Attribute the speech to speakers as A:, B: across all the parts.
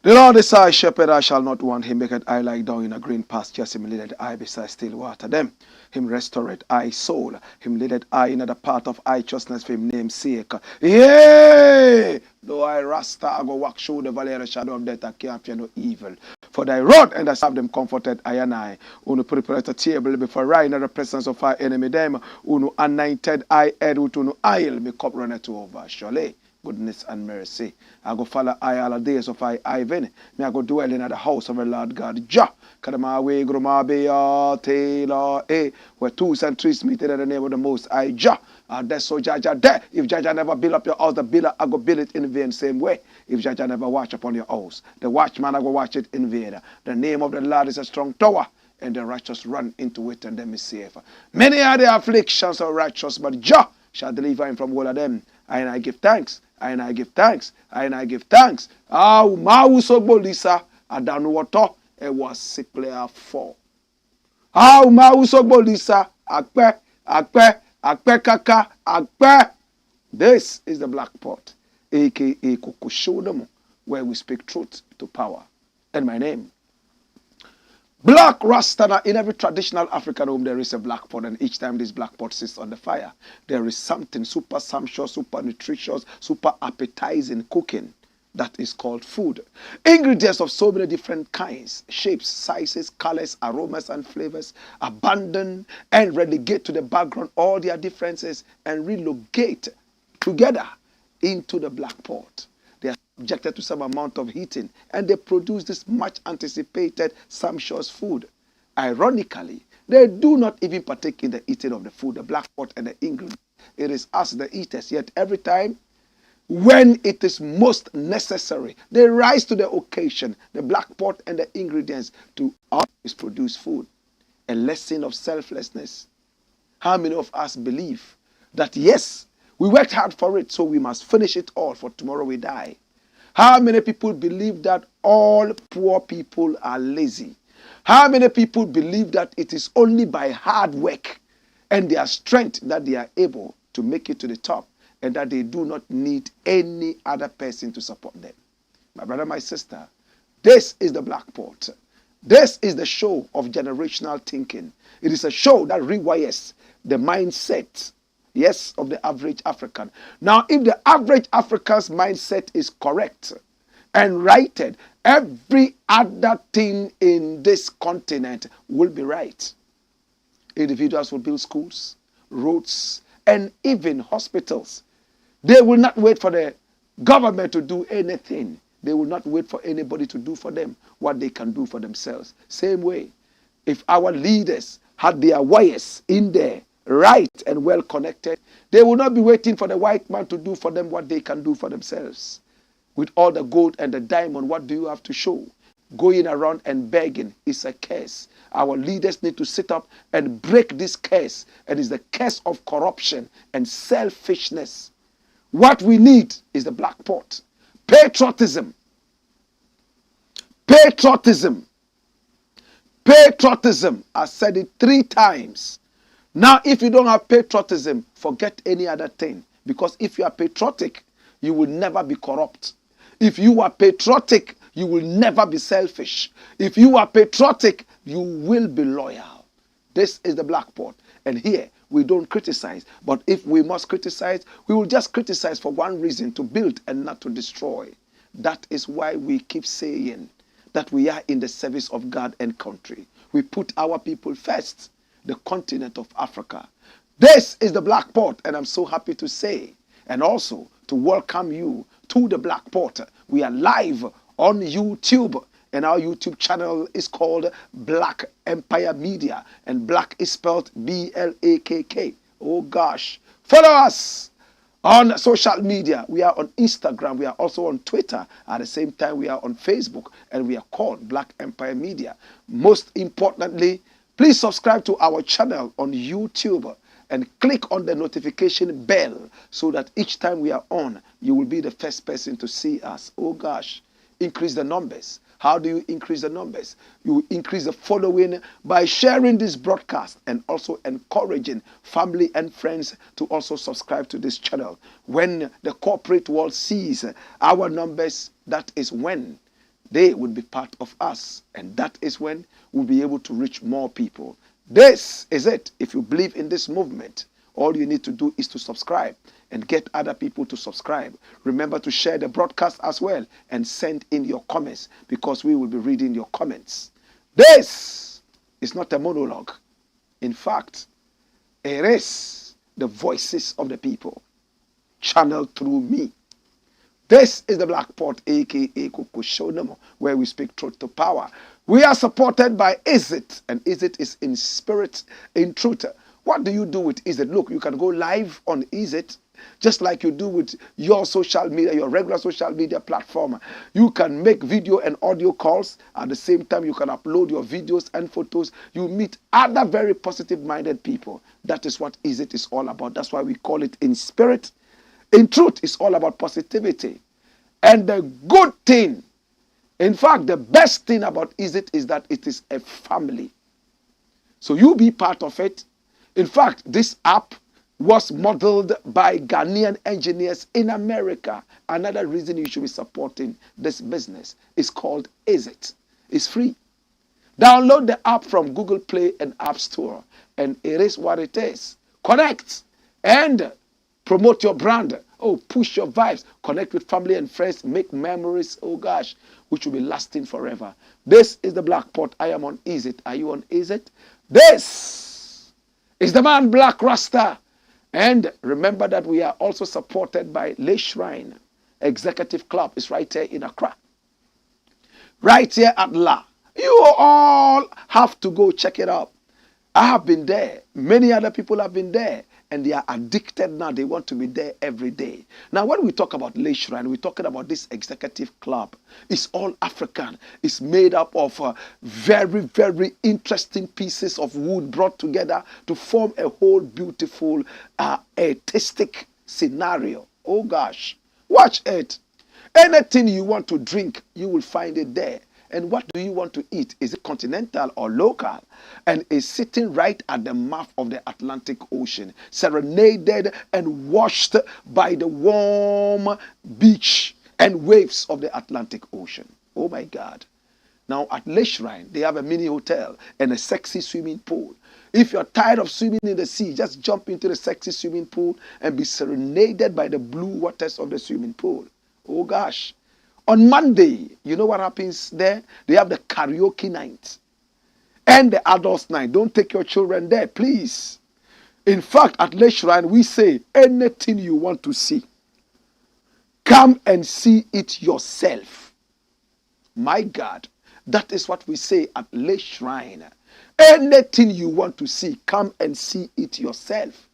A: The Lord is our shepherd, I shall not want. Him maketh I lie down in a green pasture. Him leadeth I beside still water. Them him restoreth I soul. Him leadeth I in the path of righteousness for him name's sake. Yea! Though I Rasta, I go walk through the valley of the shadow of death, I can't fear no evil. For thy rod and thy staff them comforted I and I. Who prepare a table before I in the presence of our enemy them. Who anointed I head with no oil, me cup runneth over. Surely goodness and mercy. I go follow I all the days of I Ivan. Me I go dwell in the house of the Lord God. Jah. Kadama way gruma be tailor where twos and threes meet in the name of the Most High Jah. That's so Jaja there. If Jaja never build up your house, the builder I go build it in vain same way. If Jaja never watch upon your house, the watchman I go watch it in vain. The name of the Lord is a strong tower, and the righteous run into it and them is safe. Many are the afflictions of righteous, but Jah shall deliver him from all of them. And I give thanks. And I give thanks. And I give thanks. Mau so bolisa adanuoto e was sickly for. Mau so bolisa akpe kaka akpe. This is the Black Pot, aka Kukushodomo, where we speak truth to power. And my name, Blakk Rasta. In every traditional African home there is a black pot, and each time this black pot sits on the fire, there is something super sumptuous, super nutritious, super appetizing cooking that is called food. Ingredients of so many different kinds, shapes, sizes, colors, aromas, and flavors abandon and relegate to the background all their differences and relocate together into the black pot. They are subjected to some amount of heating, and they produce this much anticipated sumptuous food. Ironically, they do not even partake in the eating of the food, the black pot and the ingredients. It is us, the eaters, yet every time when it is most necessary, they rise to the occasion, the black pot and the ingredients to always produce food. A lesson of selflessness. How many of us believe that yes, we worked hard for it, so we must finish it all, for tomorrow we die? How many people believe that all poor people are lazy? How many people believe that it is only by hard work and their strength that they are able to make it to the top, and that they do not need any other person to support them? My brother, my sister, this is the Black Pot. This is the show of generational thinking. It is a show that rewires the mindset, yes, of the average African. Now, if the average African's mindset is correct and righted, every other thing in this continent will be right. Individuals will build schools, roads, and even hospitals. They will not wait for the government to do anything. They will not wait for anybody to do for them what they can do for themselves. Same way, if our leaders had their wires in there, right and well connected, they will not be waiting for the white man to do for them what they can do for themselves. With all the gold and the diamond, what do you have to show? Going around and begging is a curse. Our leaders need to sit up and break this curse. And it's the curse of corruption and selfishness. What we need is the Black Pot. Patriotism. Patriotism. Patriotism. I said it 3 times. Now, if you don't have patriotism, forget any other thing. Because if you are patriotic, you will never be corrupt. If you are patriotic, you will never be selfish. If you are patriotic, you will be loyal. This is the Black Pot. And here, we don't criticize. But if we must criticize, we will just criticize for one reason, to build and not to destroy. That is why we keep saying that we are in the service of God and country. We put our people first, the continent of Africa. This is the Blakk Pot, and I'm so happy to say, and also to welcome you to the Blakk Pot. We are live on YouTube, and our YouTube channel is called Blakk Empire Media, and Blakk is spelled B-L-A-K-K. Oh gosh. Follow us on social media. We are on Instagram. We are also on Twitter. At the same time, we are on Facebook, and we are called Blakk Empire Media. Most importantly, please subscribe to our channel on YouTube and click on the notification bell so that each time we are on, you will be the first person to see us. Oh gosh, increase the numbers. How do you increase the numbers? You increase the following by sharing this broadcast and also encouraging family and friends to also subscribe to this channel. When the corporate world sees our numbers, that is when they will be part of us. And that is when we'll be able to reach more people. This is it. If you believe in this movement, all you need to do is to subscribe and get other people to subscribe. Remember to share the broadcast as well and send in your comments, because we will be reading your comments. This is not a monologue. In fact, it is the voices of the people channeled through me. This is the Blakk Pot, aka Kukushonamo, where we speak truth to power. We are supported by Is It, and Is It is in spirit, in truth. What do you do with Is It? Look, you can go live on Is It, just like you do with your social media, your regular social media platform. You can make video and audio calls. At the same time, you can upload your videos and photos. You meet other very positive-minded people. That is what Is It is all about. That's why we call it in spirit. In truth, it's all about positivity. And the good thing, in fact, the best thing about Is It is that it is a family. So you be part of it. In fact, this app was modeled by Ghanaian engineers in America. Another reason you should be supporting this business is called Is It. It's free. Download the app from Google Play and App Store, and it is what it is. Connect and promote your brand. Oh, push your vibes. Connect with family and friends. Make memories, oh gosh, which will be lasting forever. This is the Blakk Pot. I am on Is It. Are you on Is It? This is the man Blakk Rasta. And remember that we are also supported by Le Shrine Executive Club. It's right here in Accra. Right here at La. You all have to go check it out. I have been there. Many other people have been there. And they are addicted now. They want to be there every day. Now, when we talk about Le Shrine, we're talking about this executive club. It's all African. It's made up of very, very interesting pieces of wood brought together to form a whole beautiful artistic scenario. Oh, gosh. Watch it. Anything you want to drink, you will find it there. And what do you want to eat? Is it continental or local? And it's sitting right at the mouth of the Atlantic Ocean, serenaded and washed by the warm beach and waves of the Atlantic Ocean. Oh my God. Now at Le Shrine, they have a mini hotel and a sexy swimming pool. If you're tired of swimming in the sea, just jump into the sexy swimming pool and be serenaded by the blue waters of the swimming pool. Oh gosh. On Monday, you know what happens there? They have the karaoke night and the adults night. Don't take your children there, please. In fact, at Le Shrine, we say anything you want to see, come and see it yourself. My God, that is what we say at Le Shrine. Anything you want to see, come and see it yourself.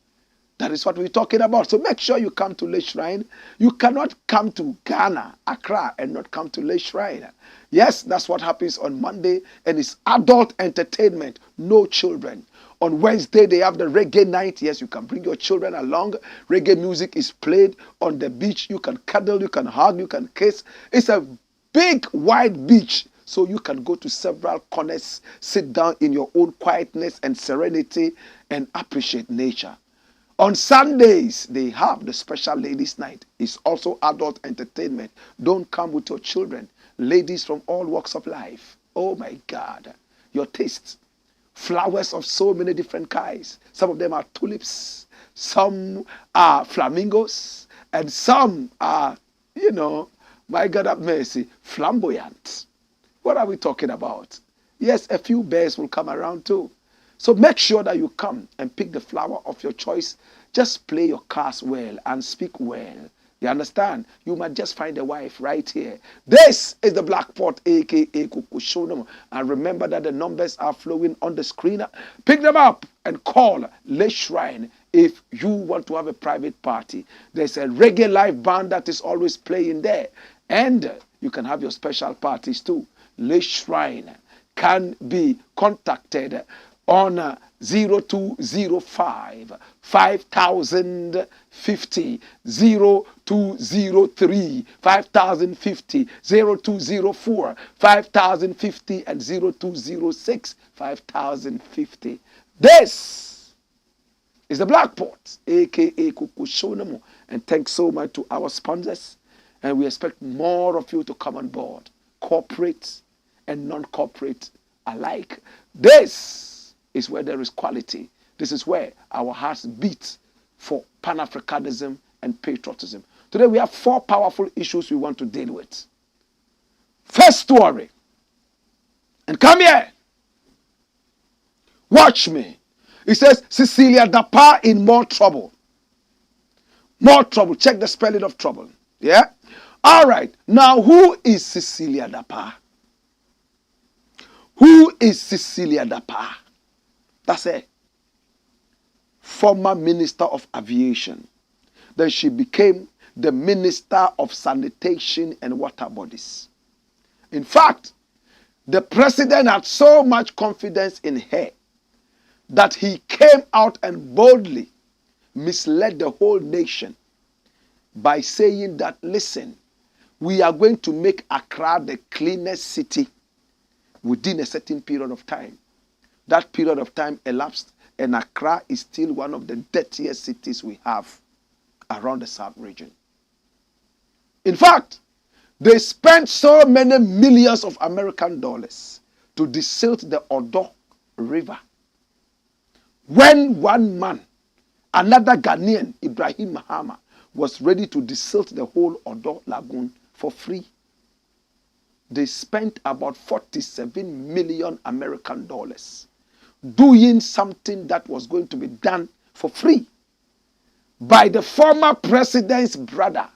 A: That is what we're talking about. So make sure you come to Le Shrine. You cannot come to Ghana, Accra, and not come to Le Shrine. Yes, that's what happens on Monday, and it's adult entertainment, no children. On Wednesday, they have the reggae night. Yes, you can bring your children along. Reggae music is played on the beach. You can cuddle, you can hug, you can kiss. It's a big, wide beach. So you can go to several corners, sit down in your own quietness and serenity, and appreciate nature. On Sundays, they have the special ladies' night. It's also adult entertainment. Don't come with your children. Ladies from all walks of life. Oh my God. Your taste. Flowers of so many different kinds. Some of them are tulips. Some are flamingos. And some are, my God have mercy, flamboyant. What are we talking about? Yes, a few bears will come around too. So make sure that you come and pick the flower of your choice. Just play your cards well and speak well. You understand? You might just find a wife right here. This is the Blakk Pot, aka Kukushonum. And remember that the numbers are flowing on the screen. Pick them up and call Le Shrine if you want to have a private party. There's a reggae live band that is always playing there. And you can have your special parties too. Le Shrine can be contacted on 0205 5050 0203 5050 0204 5050 and 0206 5050. This is the Blakk Pot, aka Kukushonamo. And thanks so much to our sponsors. And we expect more of you to come on board, corporate and non-corporate alike. This is where there is quality. This is where our hearts beat for Pan-Africanism and patriotism. Today we have 4 powerful issues we want to deal with. First story. And come here. Watch me. It says CECILIA DAPAAH in more trouble. More trouble. Check the spelling of trouble. Yeah? All right. Now, who is CECILIA DAPAAH? Who is CECILIA DAPAAH? That's it. Former Minister of Aviation. Then she became the Minister of Sanitation and Water Bodies. In fact, the president had so much confidence in her that he came out and boldly misled the whole nation by saying that, listen, we are going to make Accra the cleanest city within a certain period of time. That period of time elapsed, and Accra is still one of the dirtiest cities we have around the South region. In fact, they spent so many millions of American dollars to desilt the Odo River. When one man, another Ghanaian, Ibrahim Mahama, was ready to desilt the whole Odo Lagoon for free, they spent about 47 million American dollars doing something that was going to be done for free by the former president's brother.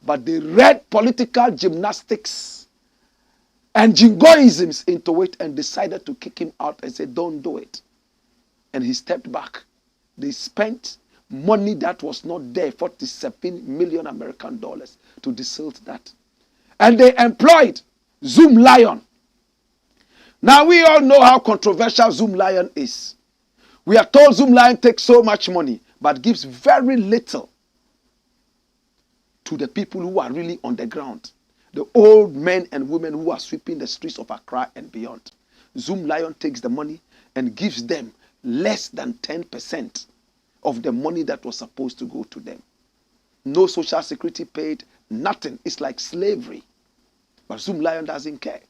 A: But they read political gymnastics and jingoisms into it and decided to kick him out and say, don't do it. And he stepped back. They spent money that was not there, 47 million American dollars, to desilt that. And they employed Zoom Lion. Now we all know how controversial Zoom Lion is. We are told Zoom Lion takes so much money, but gives very little to the people who are really on the ground. The old men and women who are sweeping the streets of Accra and beyond. Zoom Lion takes the money and gives them less than 10% of the money that was supposed to go to them. No social security paid, nothing. It's like slavery. But Zoom Lion doesn't care.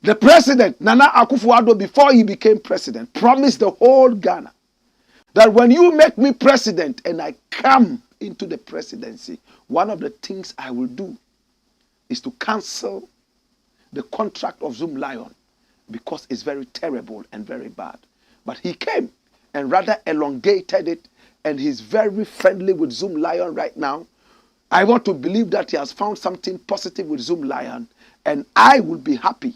A: The president, Nana Akufo-Addo, before he became president, promised the whole Ghana that when you make me president and I come into the presidency, one of the things I will do is to cancel the contract of Zoom Lion because it's very terrible and very bad. But he came and rather elongated it, and he's very friendly with Zoom Lion right now. I want to believe that he has found something positive with Zoom Lion, and I will be happy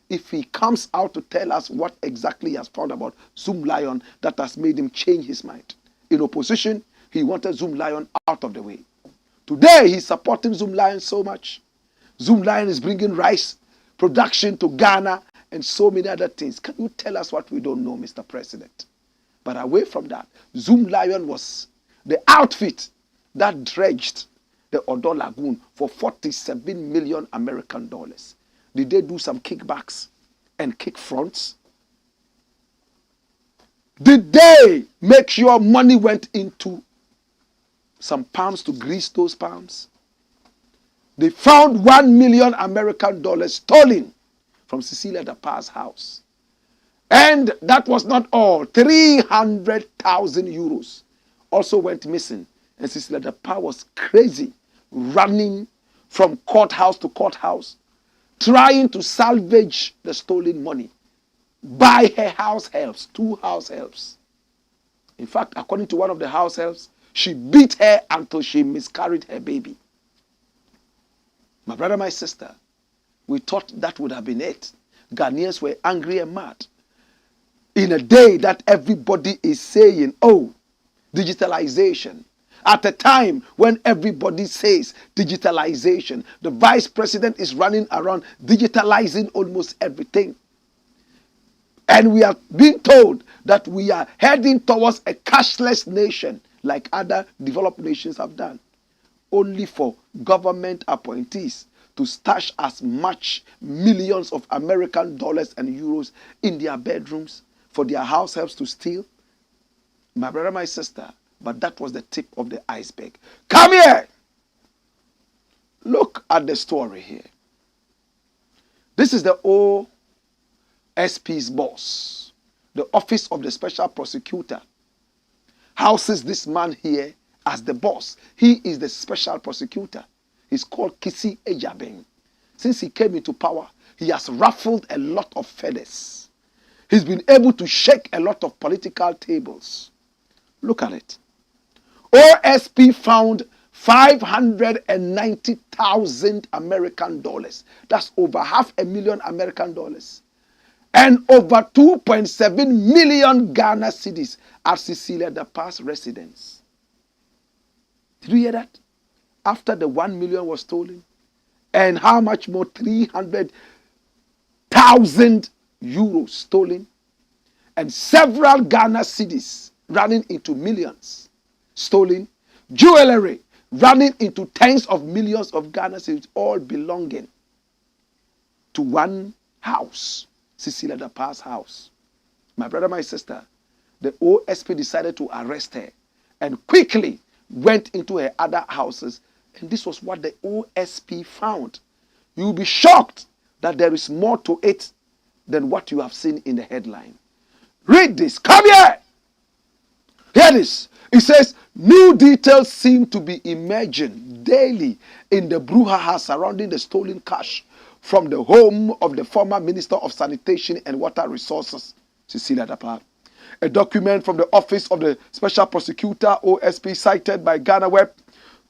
A: if he comes out to tell us what exactly he has found about Zoom Lion that has made him change his mind. In opposition, he wanted Zoom Lion out of the way. Today, he's supporting Zoom Lion so much. Zoom Lion is bringing rice production to Ghana and so many other things. Can you tell us what we don't know, Mr. President? But away from that, Zoom Lion was the outfit that dredged the Odo Lagoon for 47 million American dollars. Did they do some kickbacks and kick fronts? Did they make sure money went into some palms to grease those palms? They found 1 million American dollars stolen from CECILIA DAPAAH's house. And that was not all. 300,000 euros also went missing. And CECILIA DAPAAH was crazy, running from courthouse to courthouse, trying to salvage the stolen money by her house helps, 2 house helps. In fact, according to one of the house helps, she beat her until she miscarried her baby. My brother, my sister, we thought that would have been it. Ghanaians were angry and mad. In a day that everybody is saying, oh, digitalization. At a time when everybody says digitalization, the vice president is running around digitalizing almost everything. And we are being told that we are heading towards a cashless nation like other developed nations have done. Only for government appointees to stash as much millions of American dollars and euros in their bedrooms for their house helps to steal. My brother, my sister, but that was the tip of the iceberg. Come here. Look at the story here. This is the OSP's boss. The Office of the Special Prosecutor houses this man here as the boss. He is the special prosecutor. He's called Kisi Ejabeng. Since he came into power, he has ruffled a lot of feathers. He's been able to shake a lot of political tables. Look at it. OSP found 590,000 American dollars. That's over $500,000 American dollars. And over 2.7 million Ghana cedis at CECILIA, DAPAAH's residence. Did you hear that? After the 1 million was stolen, and how much more? 300,000 euros stolen, and several Ghana cedis running into millions stolen, jewelry running into tens of millions of Ghana cedis, all belonging to one house, CECILIA DAPAAH's house. My brother, my sister, the OSP decided to arrest her and quickly went into her other houses, and this was what the OSP found. You'll be shocked that there is more to it than what you have seen in the headline. Read this. Come here. Hear this. It says, new details seem to be emerging daily in the brouhaha surrounding the stolen cash from the home of the former Minister of Sanitation and Water Resources, CECILIA DAPAAH. A document from the Office of the Special Prosecutor, OSP, cited by Ghana Web,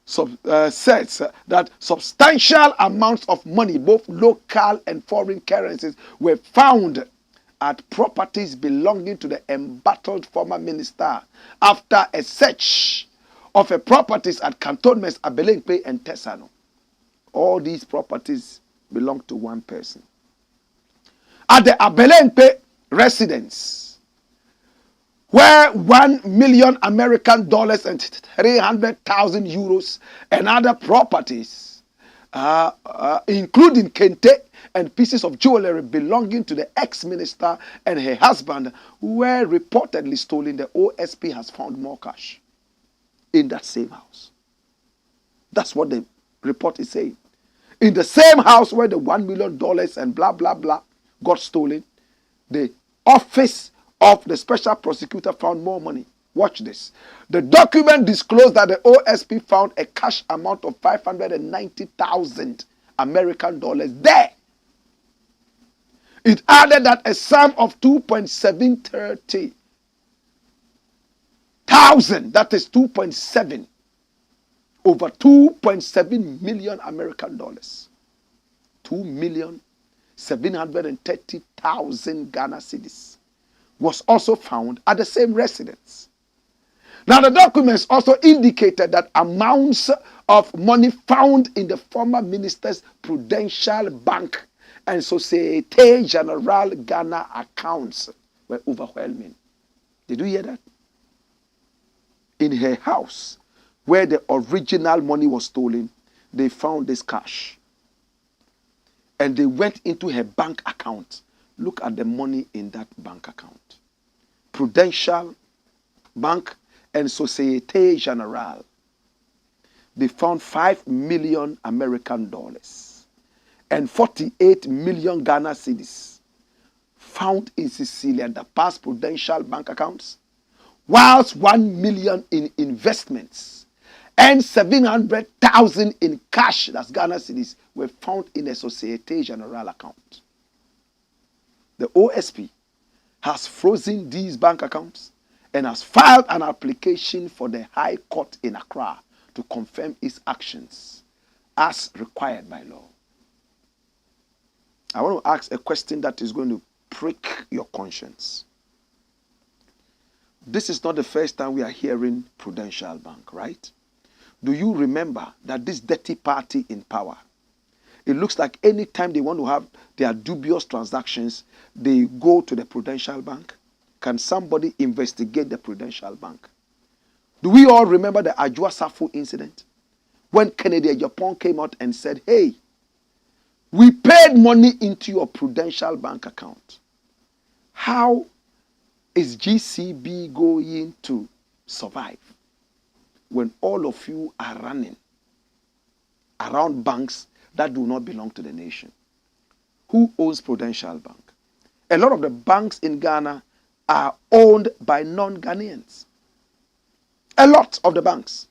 A: says that substantial amounts of money, both local and foreign currencies, were found at properties belonging to the embattled former minister after a search of a properties at cantonments Abelenkpe and Tesano. All these properties belong to one person. At the Abelenkpe residence, where 1 million American dollars and 300,000 euros and other properties, including kente and pieces of jewelry belonging to the ex-minister and her husband, were reportedly stolen. The OSP has found more cash in that same house. That's what the report is saying. In the same house where the $1 million and blah, blah, blah got stolen, the Office of the Special Prosecutor found more money. Watch this. The document disclosed that the OSP found a cash amount of 590,000 American dollars there. It added that a sum of 2.730,000, that is 2.7, over 2.7 million American dollars. 2,730,000 Ghana cedis was also found at the same residence. Now, the documents also indicated that amounts of money found in the former minister's Prudential Bank and Societe Generale Ghana accounts were overwhelming. Did you hear that? In her house, where the original money was stolen, they found this cash. And they went into her bank account. Look at the money in that bank account. Prudential Bank and Societe Generale. They found 5 million American dollars and 48 million Ghana cedis found in CECILIA, the past Prudential Bank accounts, whilst 1 million in investments and 700,000 in cash, that's Ghana cedis, were found in a Societe Generale account. The OSP has frozen these bank accounts and has filed an application for the High Court in Accra to confirm its actions as required by law. I want to ask a question that is going to prick your conscience. This is not the first time we are hearing Prudential Bank, right? Do you remember that this dirty party in power, it looks like any time they want to have their dubious transactions, they go to the Prudential Bank? Can somebody investigate the Prudential Bank? Do we all remember the Ajua Safo incident? When Kennedy Japan came out and said, hey, we paid money into your Prudential Bank account. How is GCB going to survive when all of you are running around banks that do not belong to the nation? Who owns Prudential Bank? A lot of the banks in Ghana are owned by non-Ghanaians. A lot of the banks.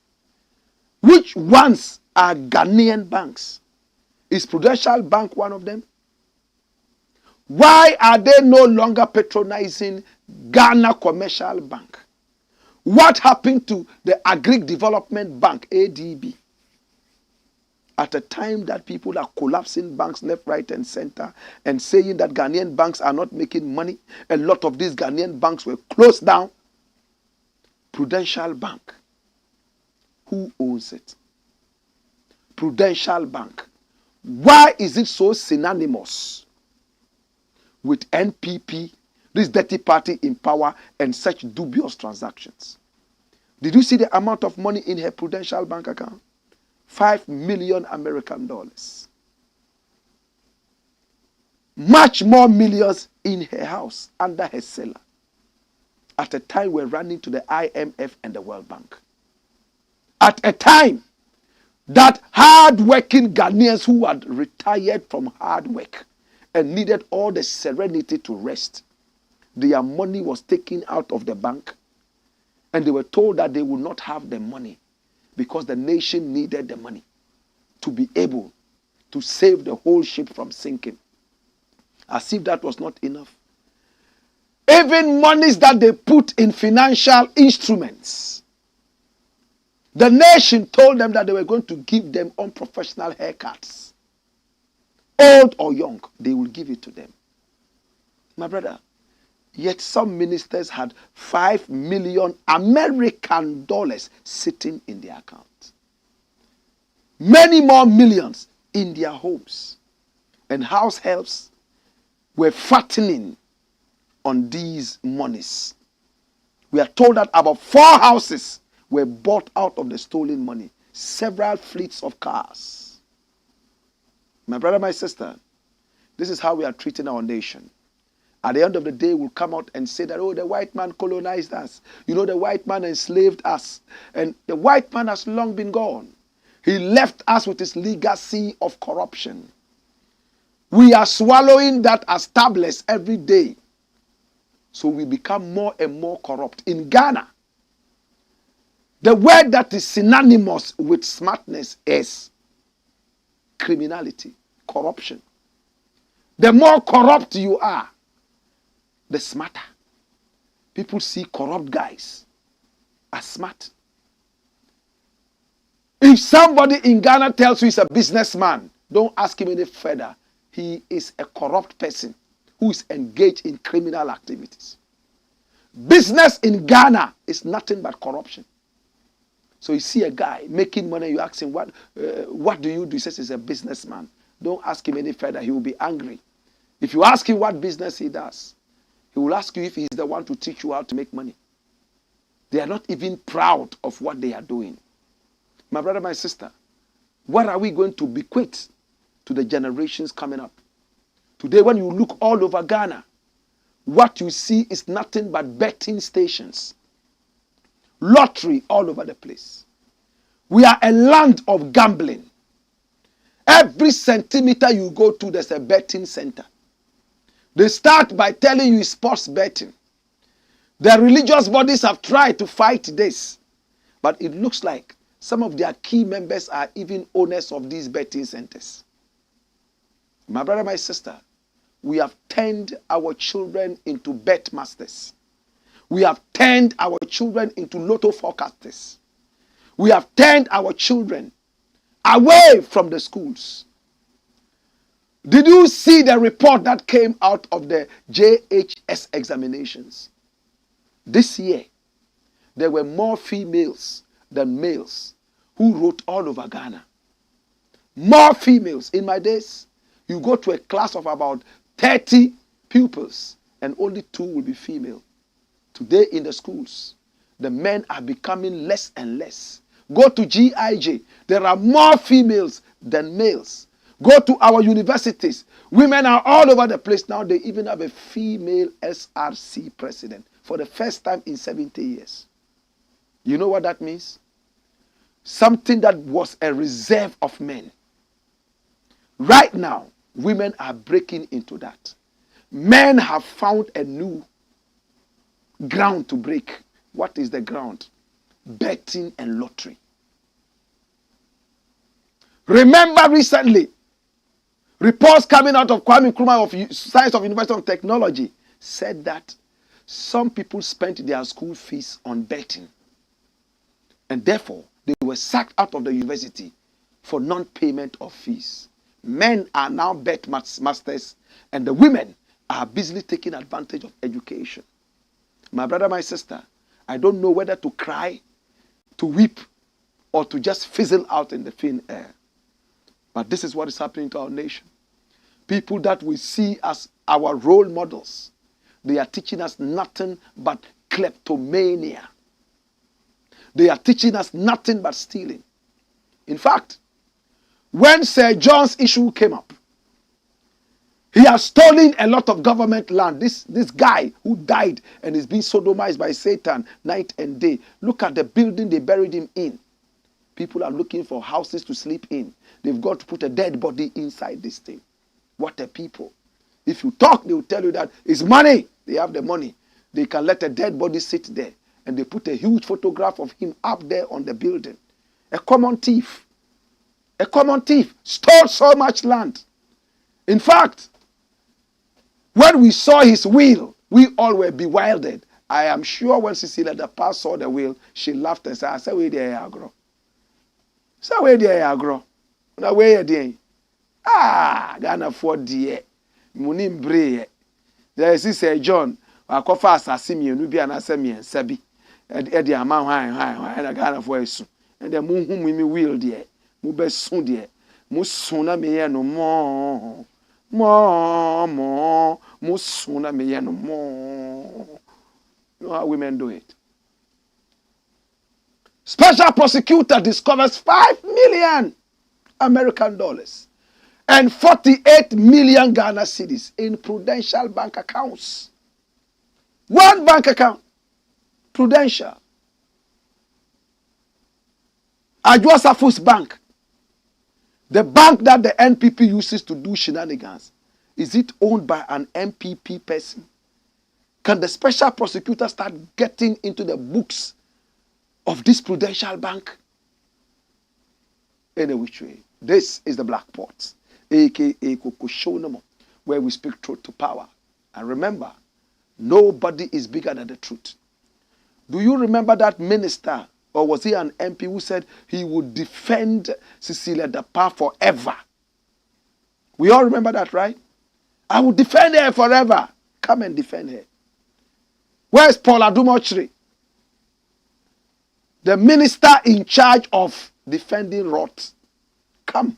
A: Which ones are Ghanaian banks? Is Prudential Bank one of them? Why are they no longer patronizing Ghana Commercial Bank? What happened to the Agric Development Bank, ADB? At a time that people are collapsing banks left, right, and center and saying that Ghanaian banks are not making money, a lot of these Ghanaian banks were closed down. Prudential Bank, who owns it? Prudential Bank. Why is it so synonymous with NPP, this dirty party in power, and such dubious transactions? Did you see the amount of money in her Prudential Bank account? 5 million American dollars. Much more millions in her house, under her cellar. At a time we're running to the IMF and the World Bank. At a time that hard-working Ghanaians who had retired from hard work and needed all the serenity to rest, their money was taken out of the bank and they were told that they would not have the money because the nation needed the money to be able to save the whole ship from sinking. As if that was not enough. Even monies that they put in financial instruments, the nation told them that they were going to give them unprofessional haircuts. Old or young, they will give it to them. My brother, yet some ministers had 5 million American dollars sitting in their account. Many more millions in their homes. And house helps were fattening on these monies. We are told that about 4 houses were bought out of the stolen money. Several fleets of cars. My brother, my sister, this is how we are treating our nation. At the end of the day, we'll come out and say that, oh, the white man colonized us. You know, the white man enslaved us. And the white man has long been gone. He left us with his legacy of corruption. We are swallowing that as tablets every day. So we become more and more corrupt. In Ghana, the word that is synonymous with smartness is criminality, corruption. The more corrupt you are, the smarter. People see corrupt guys as smart. If somebody in Ghana tells you he's a businessman, don't ask him any further. He is a corrupt person who is engaged in criminal activities. Business in Ghana is nothing but corruption. So you see a guy making money, you ask him, what do you do? He says he's a businessman. Don't ask him any further. He will be angry. If you ask him what business he does, he will ask you if he's the one to teach you how to make money. They are not even proud of what they are doing. My brother, my sister, what are we going to bequeath to the generations coming up? Today, when you look all over Ghana, what you see is nothing but betting stations. Lottery all over the place. We are a land of gambling. Every centimeter you go to, there's a betting center. They start by telling you sports betting. The religious bodies have tried to fight this. But it looks like Some of their key members are even owners of these betting centers. My brother, my sister, we have turned our children into bet masters. We have turned our children into lotto forecasters. We have turned our children away from the schools. Did you see the report that came out of the JHS examinations? This year, there were more females than males who wrote all over Ghana. More females. In my days, you go to a class of about 30 pupils and only 2 will be female. Today in the schools, the men are becoming less and less. Go to GIJ, there are more females than males. Go to our universities, women are all over the place. Now they even have a female SRC president for the first time in 70 years. You know what that means? Something that was a reserve of men. Right now, women are breaking into that. Men have found a new ground to break. What is the ground? Betting and lottery. Remember recently, reports coming out of Kwame Nkrumah of Science of University of Technology said that some people spent their school fees on betting. And therefore, they were sacked out of the university for non-payment of fees. Men are now bet masters and the women are busily taking advantage of education. My brother, my sister, I don't know whether to cry, to weep, or to just fizzle out in the thin air. But this is what is happening to our nation. People that we see as our role models, they are teaching us nothing but kleptomania. They are teaching us nothing but stealing. In fact, when Sir John's issue came up, he has stolen a lot of government land. This guy who died and is being sodomized by Satan night and day. Look at the building they buried him in. People are looking for houses to sleep in. They've got to put a dead body inside this thing. What a people. If you talk, they will tell you that it's money. They have the money. They can let a dead body sit there. And they put a huge photograph of him up there on the building. A common thief. A common thief stole so much land. In fact, when we saw his will, we all were bewildered. I am sure when CECILIA DAPAAH saw the will, she laughed and said, I said, where did I grow? So where did I grow? Now where did I? Ah, Ghana for dear. Munim bre. There is Sir John. Akofa asase mienu bi anase miensa bi. E de ama hwan na Ghana for esu. And the mu hu mi will there. Mu be sun there. Mu sun na me ye no mo. Mu sun na me ye no mo. You know how women do it. Special prosecutor discovers 5 million American dollars and 48 million Ghana cedis in Prudential bank accounts. One bank account, Prudential. Ajwasafu's bank, the bank that the NPP uses to do shenanigans, is it owned by an MPP person? Can the special prosecutor start getting into the books of this Prudential bank? Any which way. This is the Black Pot, aka Kokoshonamo, where we speak truth to power. And remember, nobody is bigger than the truth. Do you remember that minister, or was he an MP, who said he would defend CECILIA DAPAAH forever? We all remember that, right? I will defend her forever. Come and defend her. Where's Paul Adumochiri? The minister in charge of defending rot. Come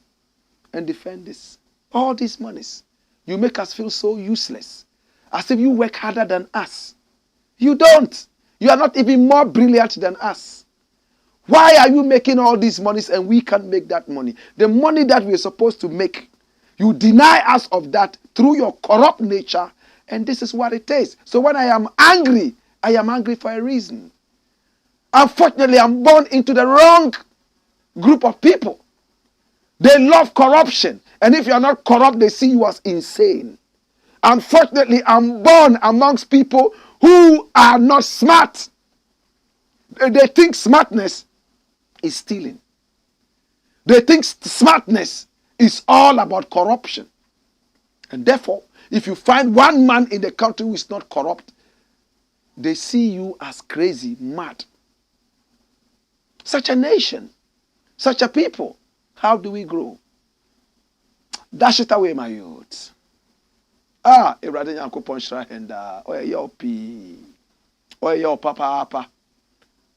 A: and defend this. All these monies. You make us feel so useless. As if you work harder than us. You don't. You are not even more brilliant than us. Why are you making all these monies and we can't make that money? The money that we're supposed to make, you deny us of that through your corrupt nature, and this is what it is. So when I am angry for a reason. Unfortunately, I'm born into the wrong group of people. They love corruption. And if you're not corrupt, they see you as insane. Unfortunately, I'm born amongst people who are not smart. They think smartness is stealing. They think smartness is all about corruption. And therefore, if you find one man in the country who is not corrupt, they see you as crazy, mad. Such a nation, such a people, how do we grow? Dash it away, my youth. Erade Nyankopon shra henda. Oye yo pi. Oye yo papa.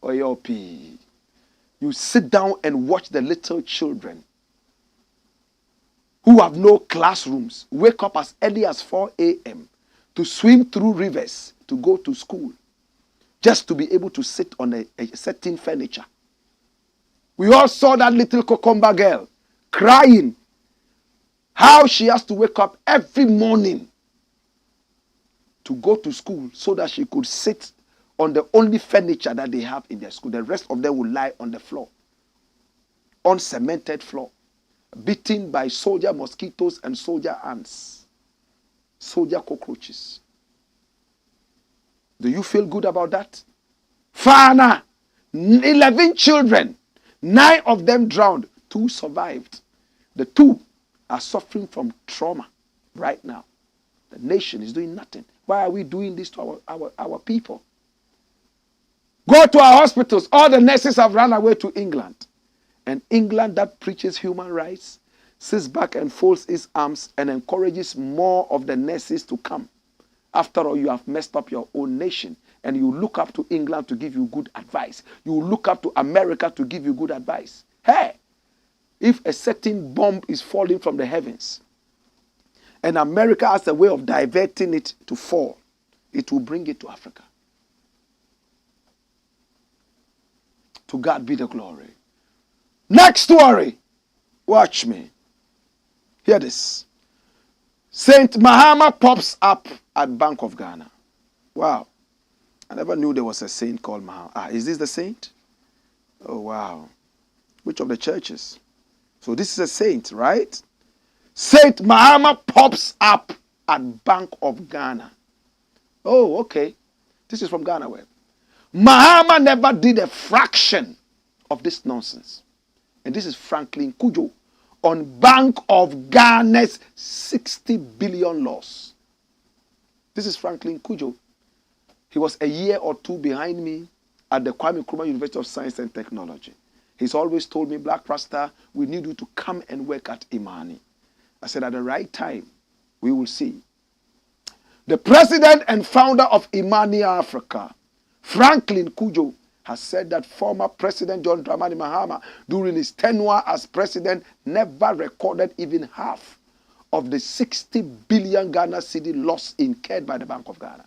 A: Oye yo pi. You sit down and watch the little children who have no classrooms wake up as early as 4 a.m. to swim through rivers to go to school just to be able to sit on a certain furniture. We all saw that little cucumber girl crying how she has to wake up every morning to go to school so that she could sit on the only furniture that they have in their school. The rest of them will lie on the floor, on cemented floor, beaten by soldier mosquitoes and soldier ants, soldier cockroaches. Do you feel good about that? Fana, 11 children, 9 of them drowned, 2 survived. The 2 are suffering from trauma right now. The nation is doing nothing. Why are we doing this to our people? Go to our hospitals. All the nurses have run away to England. And England that preaches human rights sits back and folds its arms and encourages more of the nurses to come. After all, you have messed up your own nation. And you look up to England to give you good advice. You look up to America to give you good advice. Hey, if a certain bomb is falling from the heavens and America has a way of diverting it to fall, it will bring it to Africa. To God be the glory. Next story. Watch me. Hear this. Saint Mahama pops up at Bank of Ghana. Wow. I never knew there was a saint called Mahama. Is this the saint? Oh, wow. Which of the churches? So this is a saint, right? Saint Mahama pops up at Bank of Ghana. Oh, okay. This is from Ghana Web. Mahama never did a fraction of this nonsense. And this is Franklin Kujo on Bank of Ghana's 60 billion loss. This is Franklin Kujo. He was a year or 2 behind me at the Kwame Nkrumah University of Science and Technology. He's always told me, Blakk Rasta, we need you to come and work at Imani. I said, at the right time, we will see. The president and founder of Imani Africa, Franklin Kujo, has said that former President John Dramani Mahama, during his tenure as president, never recorded even half of the 60 billion Ghana cedi loss incurred by the Bank of Ghana.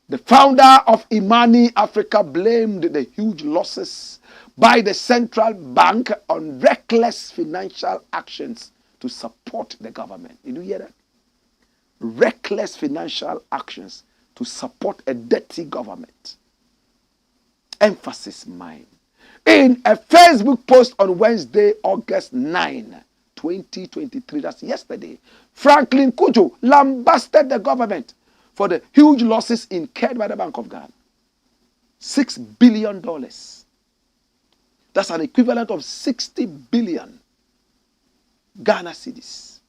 A: The founder of Imani Africa blamed the huge losses by the central bank on reckless financial actions to support the government. Did you hear that? Reckless financial actions to support a dirty government. Emphasis mine. In a Facebook post on Wednesday, August 9, 2023, that's yesterday, Franklin Kujo lambasted the government for the huge losses incurred by the Bank of Ghana. $6 billion. That's an equivalent of 60 billion Ghana cedis.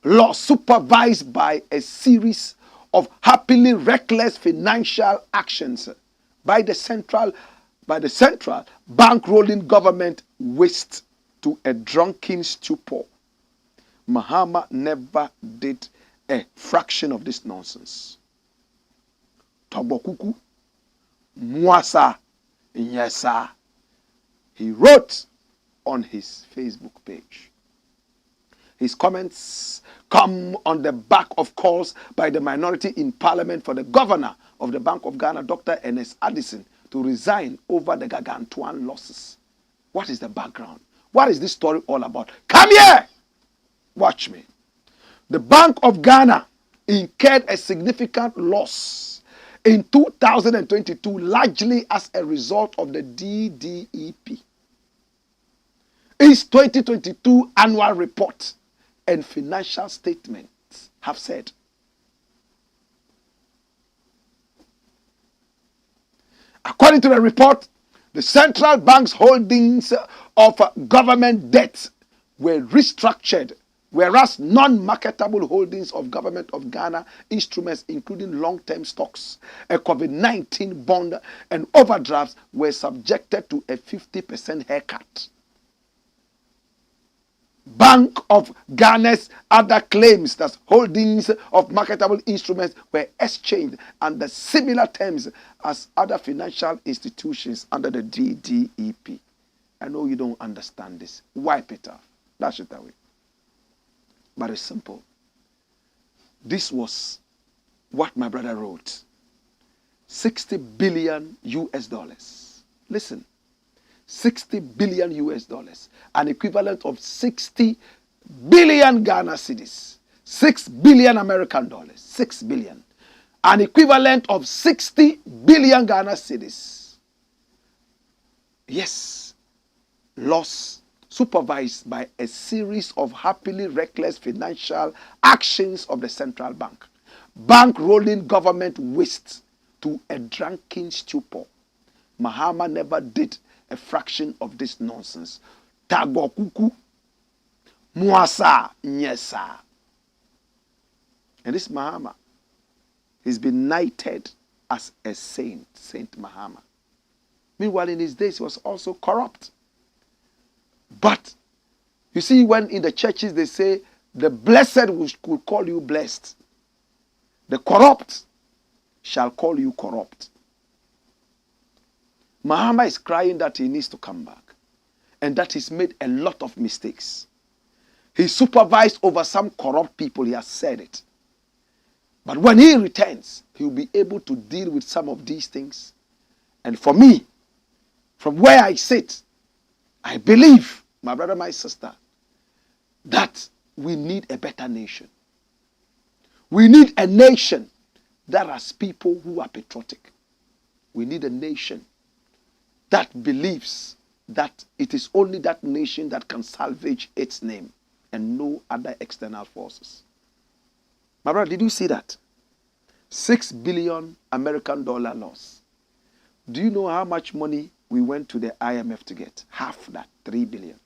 A: Loss supervised by a series of happily reckless financial actions by the central bankrolling government waste to a drunken stupor. Mahama never did a fraction of this nonsense. Tobokuku, Mwasa, Nyesa. He wrote on his Facebook page. His comments come on the back of calls by the minority in parliament for the governor of the Bank of Ghana, Dr. Ernest Addison, to resign over the gargantuan losses. What is the background? What is this story all about? Come here! Watch me. The Bank of Ghana incurred a significant loss in 2022, largely as a result of the DDEP. Its 2022 annual report and financial statements have said, according to the report, The central bank's holdings of government debt were restructured, whereas non-marketable holdings of government of Ghana instruments, including long-term stocks, a COVID-19 bond, and overdrafts were subjected to a 50% haircut. Bank of Ghana's other claims that holdings of marketable instruments were exchanged under similar terms as other financial institutions under the DDEP. I know you don't understand this. Wipe it off. Dash it away. But it's simple. This was what my brother wrote. 60 billion US dollars. Listen. 60 billion US dollars, an equivalent of 60 billion Ghana cedis, 6 billion American dollars, 6 billion, an equivalent of 60 billion Ghana cedis. Yes, loss supervised by a series of happily reckless financial actions of the central bank, bankrolling government waste to a drunken stupor. Mahama never did a fraction of this nonsense. Tagokuku, Muasa, Nyesa. And this Mahama, he's been knighted as a saint, Saint Mahama. Meanwhile, in his days, he was also corrupt. But, you see, when in the churches they say, the blessed could call you blessed, the corrupt shall call you corrupt. Mahama is crying that he needs to come back and that he's made a lot of mistakes. He supervised over some corrupt people, he has said it. But when he returns, he will be able to deal with some of these things. And for me, from where I sit, I believe, my brother, my sister, that we need a better nation. We need a nation that has people who are patriotic. We need a nation that believes that it is only that nation that can salvage its name and no other external forces. My brother, did you see that? 6 billion American dollar loss. Do you know how much money we went to the IMF to get? Half that, 3 billion.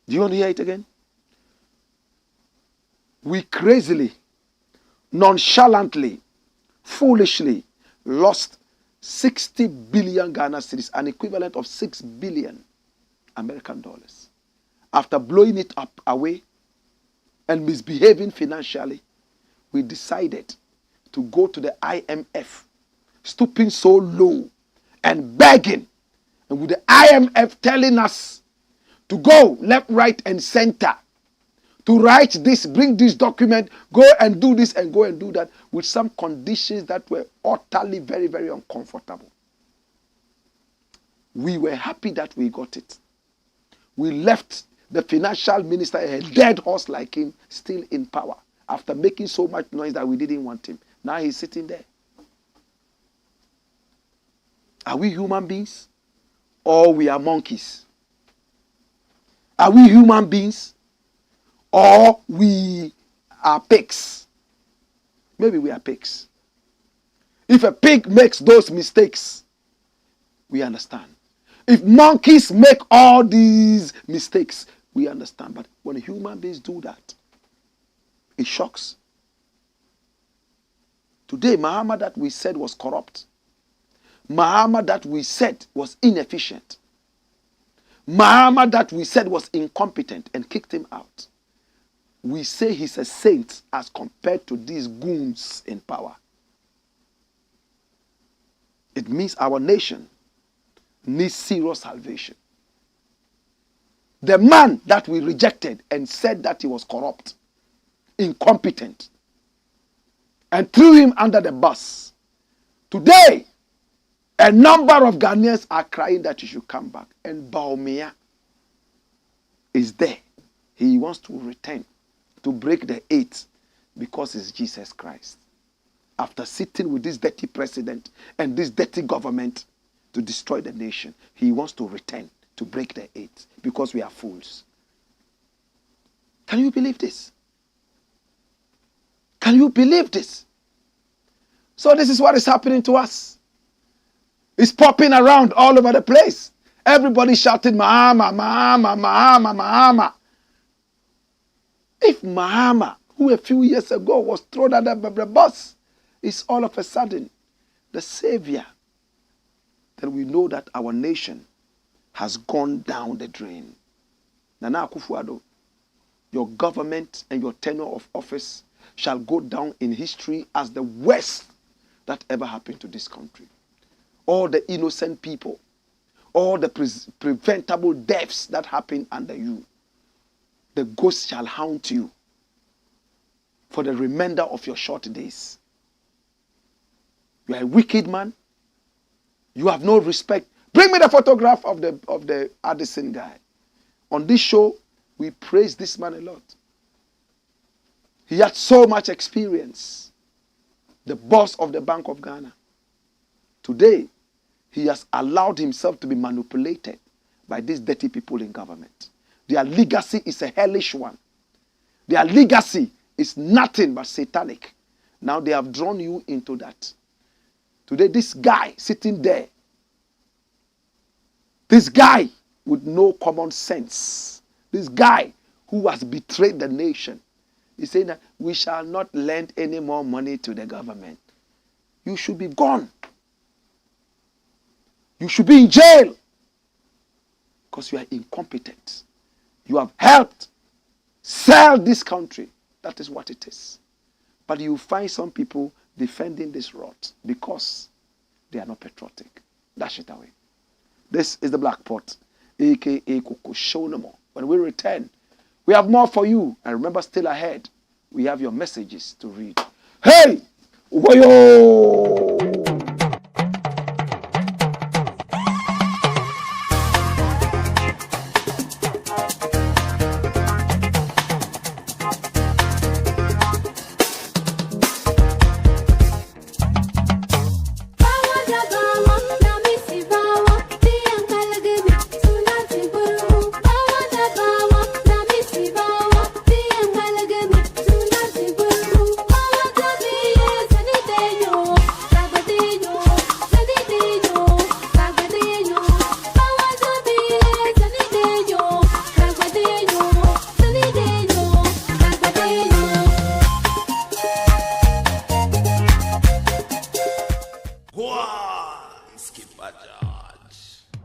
A: Do you want to hear it again? We crazily, nonchalantly, foolishly lost 60 billion Ghana cedis, an equivalent of 6 billion American dollars. After blowing it up away and misbehaving financially, we decided to go to the IMF, stooping so low and begging, and with the IMF telling us to go left, right, and center, to write this, bring this document, go and do this and go and do that, with some conditions that were utterly very, very uncomfortable. We were happy that we got it. We left the financial minister, a dead horse like him, still in power, after making so much noise that we didn't want him. Now he's sitting there. Are we human beings? Or we are monkeys? Are we human beings? Or we are pigs? Maybe we are pigs. If a pig makes those mistakes, we understand. If monkeys make all these mistakes, we understand. But when human beings do that, it shocks. Today, Mahama that we said was corrupt, Mahama that we said was inefficient, Mahama that we said was incompetent and kicked him out, we say he's a saint as compared to these goons in power. It means our nation needs serious salvation. The man that we rejected and said that he was corrupt, incompetent, and threw him under the bus, today, a number of Ghanaians are crying that he should come back. And Baumia is there. He wants to return, to break the eight, because it's Jesus Christ. After sitting with this dirty president and this dirty government to destroy the nation, he wants to return to break the eight because we are fools. Can you believe this? Can you believe this? So this is what is happening to us. It's popping around all over the place. Everybody shouting, Mahama, Mahama, Mahama, Mahama. If Mahama, who a few years ago was thrown under the bus, is all of a sudden the savior, then we know that our nation has gone down the drain. Nana Akufo-Addo, your government and your tenure of office shall go down in history as the worst that ever happened to this country. All the innocent people, all the preventable deaths that happened under you, the ghost shall haunt you for the remainder of your short days. You are a wicked man. You have no respect. Bring me the photograph of the Addison guy. On this show, we praise this man a lot. He had so much experience. The boss of the Bank of Ghana. Today, he has allowed himself to be manipulated by these dirty people in government. Their legacy is a hellish one. Their legacy is nothing but satanic. Now they have drawn you into that. Today, this guy sitting there, this guy with no common sense, this guy who has betrayed the nation, is saying that we shall not lend any more money to the government. You should be gone. You should be in jail because you are incompetent. You have helped sell this country. That is what it is. But you find some people defending this rot because they are not patriotic. Dash it away. This is the Blakk Pot, a.k.a. Koko Show No More. When we return, we have more for you. And remember, still ahead, we have your messages to read. Hey! Woyo!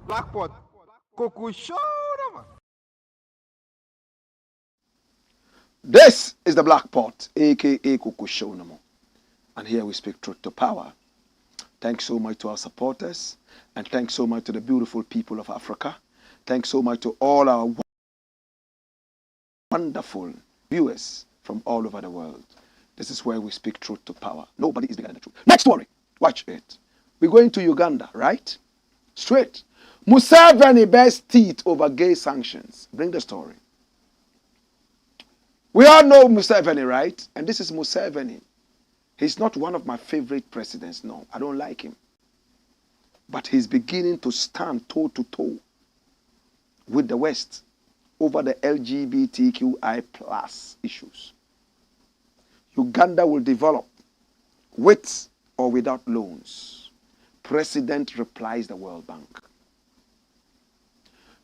B: Blakk Pot, Koko Show No More.
A: This is the Blakk Pot, a.k.a. Koko Show No More. And here we speak truth to power. Thanks so much to our supporters. And thanks so much to the beautiful people of Africa. Thanks so much to all our wonderful viewers from all over the world. This is where we speak truth to power. Nobody is bigger than the truth. Next story. Watch it. We're going to Uganda, right? Straight. Museveni bears teeth over gay sanctions. Bring the story. We all know Museveni, right? And this is Museveni. He's not one of my favorite presidents. No, I don't like him. But he's beginning to stand toe to toe with the West over the LGBTQI plus issues. Uganda will develop with or without loans. President replies the World Bank.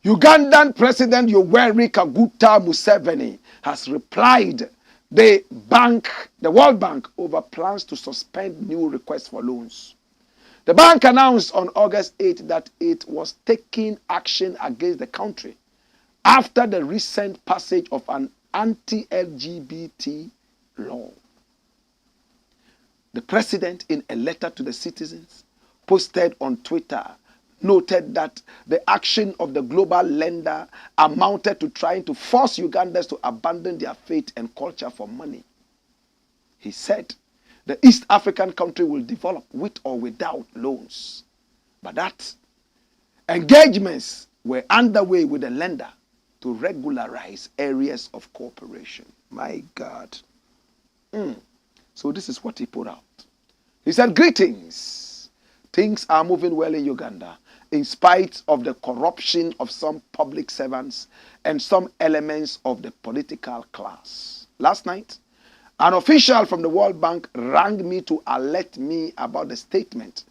A: Ugandan President Yoweri Kaguta Museveni has replied the World Bank over plans to suspend new requests for loans. The bank announced on August 8 that it was taking action against the country after the recent passage of an anti-LGBT law. The president, in a letter to the citizens posted on Twitter, noted that the action of the global lender amounted to trying to force Ugandans to abandon their faith and culture for money. He said the East African country will develop with or without loans, but that engagements were underway with the lender to regularize areas of cooperation. My God. So this is what he put out. He said, greetings. Things are moving well in Uganda in spite of the corruption of some public servants and some elements of the political class. Last night, an official from the World Bank rang me to alert me about the statement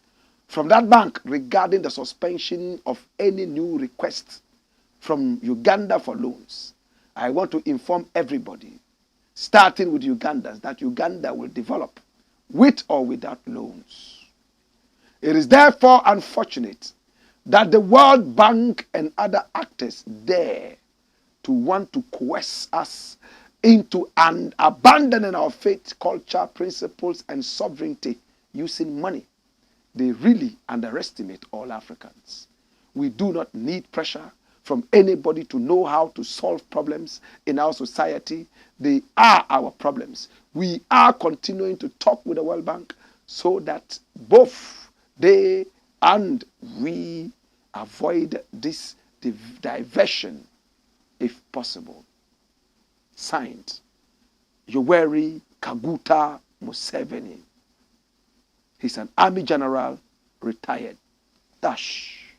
A: from that bank regarding the suspension of any new requests from Uganda for loans. I want to inform everybody, starting with Ugandans, that Uganda will develop with or without loans. It is therefore unfortunate that the World Bank and other actors dare to want to coerce us into an abandoning our faith, culture, principles, and sovereignty using money. They really underestimate all Africans. We do not need pressure from anybody to know how to solve problems in our society. They are our problems. We are continuing to talk with the World Bank so that both they and we avoid this diversion if possible. Signed, Yoweri Kaguta Museveni. He's an army general, retired. Dash.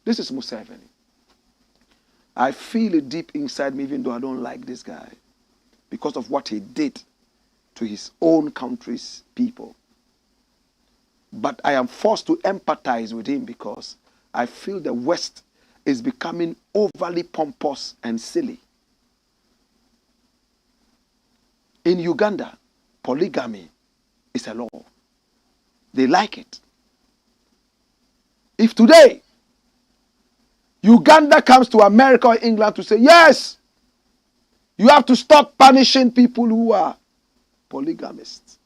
A: This is Museveni. I feel it deep inside me, even though I don't like this guy, because of what he did to his own country's people. But I am forced to empathize with him because I feel the West is becoming overly pompous and silly. In Uganda, polygamy is a law. They like it. If today Uganda comes to America or England to say, yes, you have to stop punishing people who are polygamists,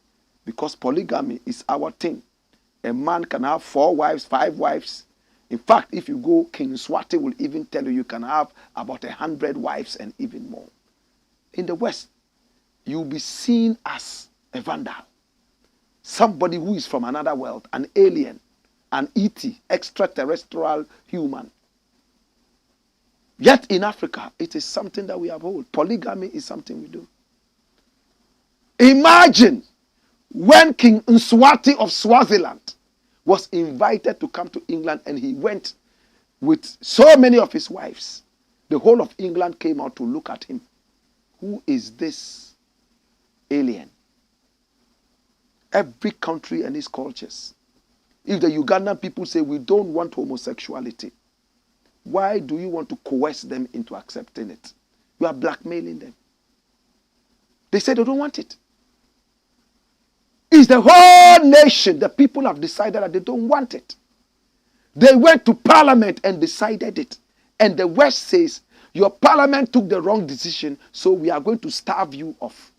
A: because polygamy is our thing. A man can have 4 wives, 5 wives. In fact, if you go, King Swati will even tell you can have about 100 wives and even more. In the West, you'll be seen as a vandal, somebody who is from another world, an alien, an ET, extraterrestrial human. Yet in Africa, it is something that we uphold. Polygamy is something we do. Imagine when King Mswati of Swaziland was invited to come to England and he went with so many of his wives. The whole of England came out to look at him. Who is this alien? Every country and its cultures. If the Ugandan people say we don't want homosexuality, why do you want to coerce them into accepting it? You are blackmailing them. They say they don't want it. It's the whole nation. The people have decided that they don't want it. They went to parliament and decided it. And the West says, your parliament took the wrong decision, so we are going to starve you of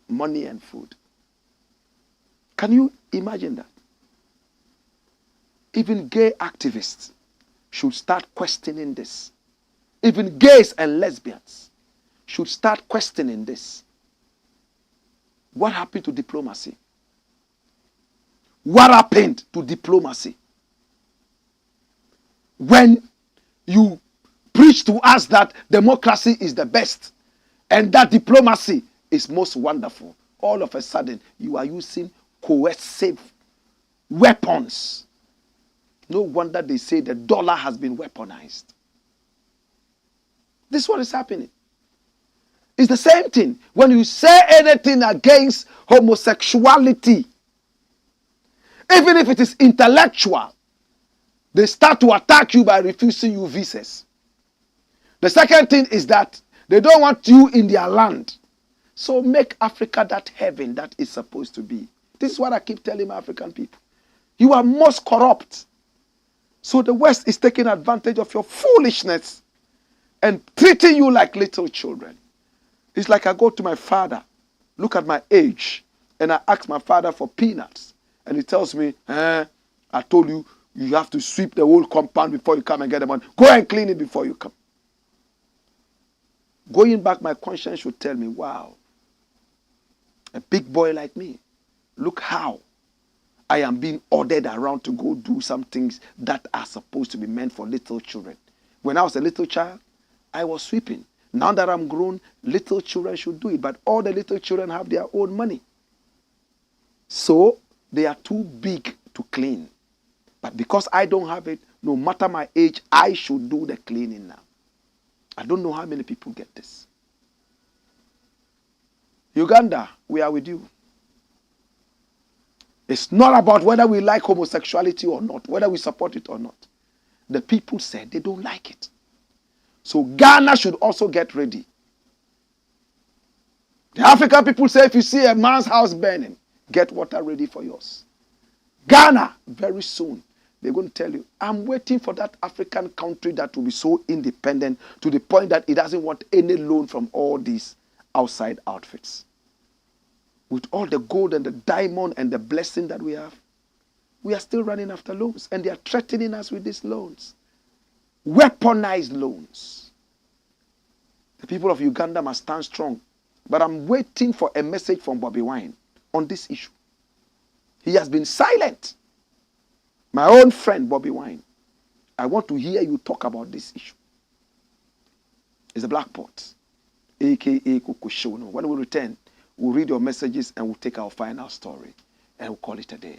A: money and food. Can you imagine that? Even gay activists should start questioning this. Even gays and lesbians should start questioning this. What happened to diplomacy? What happened to diplomacy? When you preach to us that democracy is the best and that diplomacy is most wonderful, all of a sudden you are using coercive weapons. No wonder they say the dollar has been weaponized. This is what is happening. It's the same thing when you say anything against homosexuality. Even if it is intellectual, they start to attack you by refusing you visas. The second thing is that they don't want you in their land. So make Africa that heaven that is supposed to be. This is what I keep telling my African people. You are most corrupt. So the West is taking advantage of your foolishness and treating you like little children. It's like I go to my father, look at my age, and I ask my father for peanuts. And he tells me, I told you, you have to sweep the whole compound before you come and get the money. Go and clean it before you come. Going back, my conscience should tell me, wow, a big boy like me, look how I am being ordered around to go do some things that are supposed to be meant for little children. When I was a little child, I was sweeping. Now that I'm grown, little children should do it. But all the little children have their own money. So they are too big to clean. But because I don't have it, no matter my age, I should do the cleaning now. I don't know how many people get this. Uganda, we are with you. It's not about whether we like homosexuality or not, whether we support it or not. The people said they don't like it. So Ghana should also get ready. The African people say if you see a man's house burning, get water ready for yours. Ghana, very soon, they're going to tell you, I'm waiting for that African country that will be so independent to the point that it doesn't want any loan from all these outside outfits. With all the gold and the diamond and the blessing that we have, we are still running after loans. And they are threatening us with these loans. Weaponized loans. The people of Uganda must stand strong. But I'm waiting for a message from Bobby Wine on this issue. He has been silent. My own friend, Bobby Wine. I want to hear you talk about this issue. It's a black pot, a.k.a. Kukushono. When we return, we'll read your messages and we'll take our final story. And we'll call it a day.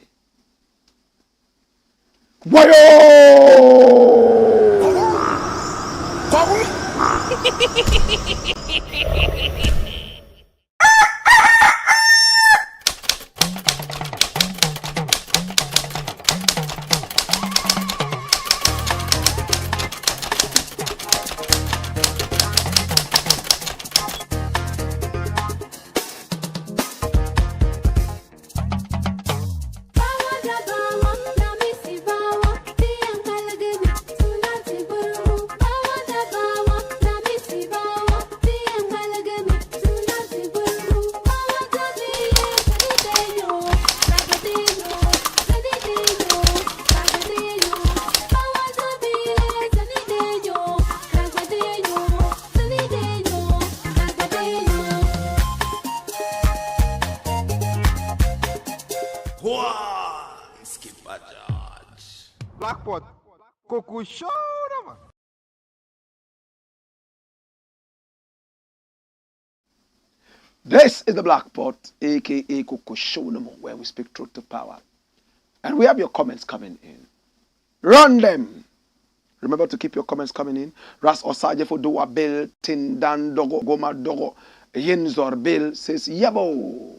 B: Blakk, Kokusho, man.
A: This is the Black Pot, a.k.a. Kukushono, where we speak truth to power. And we have your comments coming in. Run them. Remember to keep your comments coming in. Ras Osaje for Doa Bill, Tindan Dogo, Goma Dogo, Yinzor Bill says, Yabo.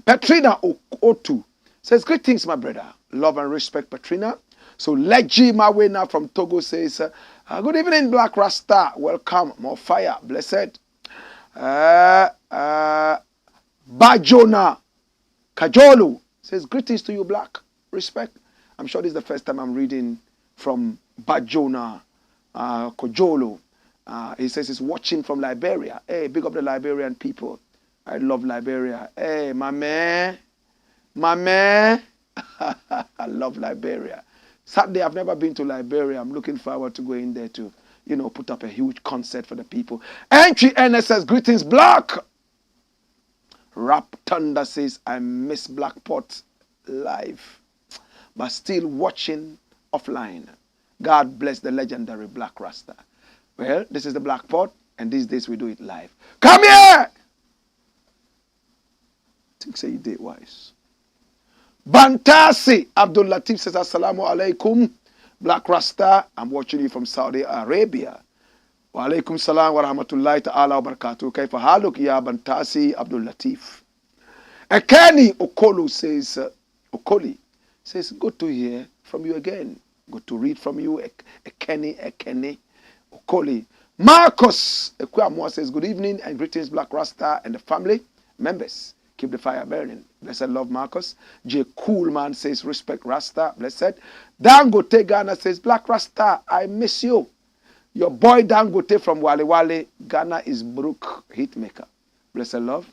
A: Petrina Otu says, greetings, my brother. Love and respect, Petrina. So Leji Mawena from Togo says, good evening, Black Rasta. Welcome. More fire. Blessed. Bajona Kajolu says, greetings to you, Black. Respect. I'm sure this is the first time I'm reading from Bajona Kojolo. He says he's watching from Liberia. Hey, big up the Liberian people. I love Liberia. Hey, my man. My man. I love Liberia. Saturday, I've never been to Liberia. I'm looking forward to going there to, put up a huge concert for the people. Entry NSS, greetings, Blakk. Rap Thunder says, I miss Black Pot live, but still watching offline. God bless the legendary Black Rasta. Well, this is the Black Pot, and these days we do it live. Come here! Think say you did wise. Bantasi Abdul Latif says, Assalamu alaikum. Black Rasta, I'm watching you from Saudi Arabia. Wa alaikum salam wa rahmatullahi ta'ala wa barakatuh. Kaifa haluk ya Bantasi Abdul Latif. Ekeni Okolu says, Okoli says, good to hear from you again. Good to read from you. Ekeni Okoli. Marcus Ekwamwa says, good evening and greetings, Black Rasta and the family members. Keep the fire burning. Blessed love, Marcus. J. Coolman says, respect Rasta. Blessed. Dangote Ghana says, Black Rasta, I miss you. Your boy Dangote from Wale Wale. Ghana is Brook Hitmaker. Blessed love.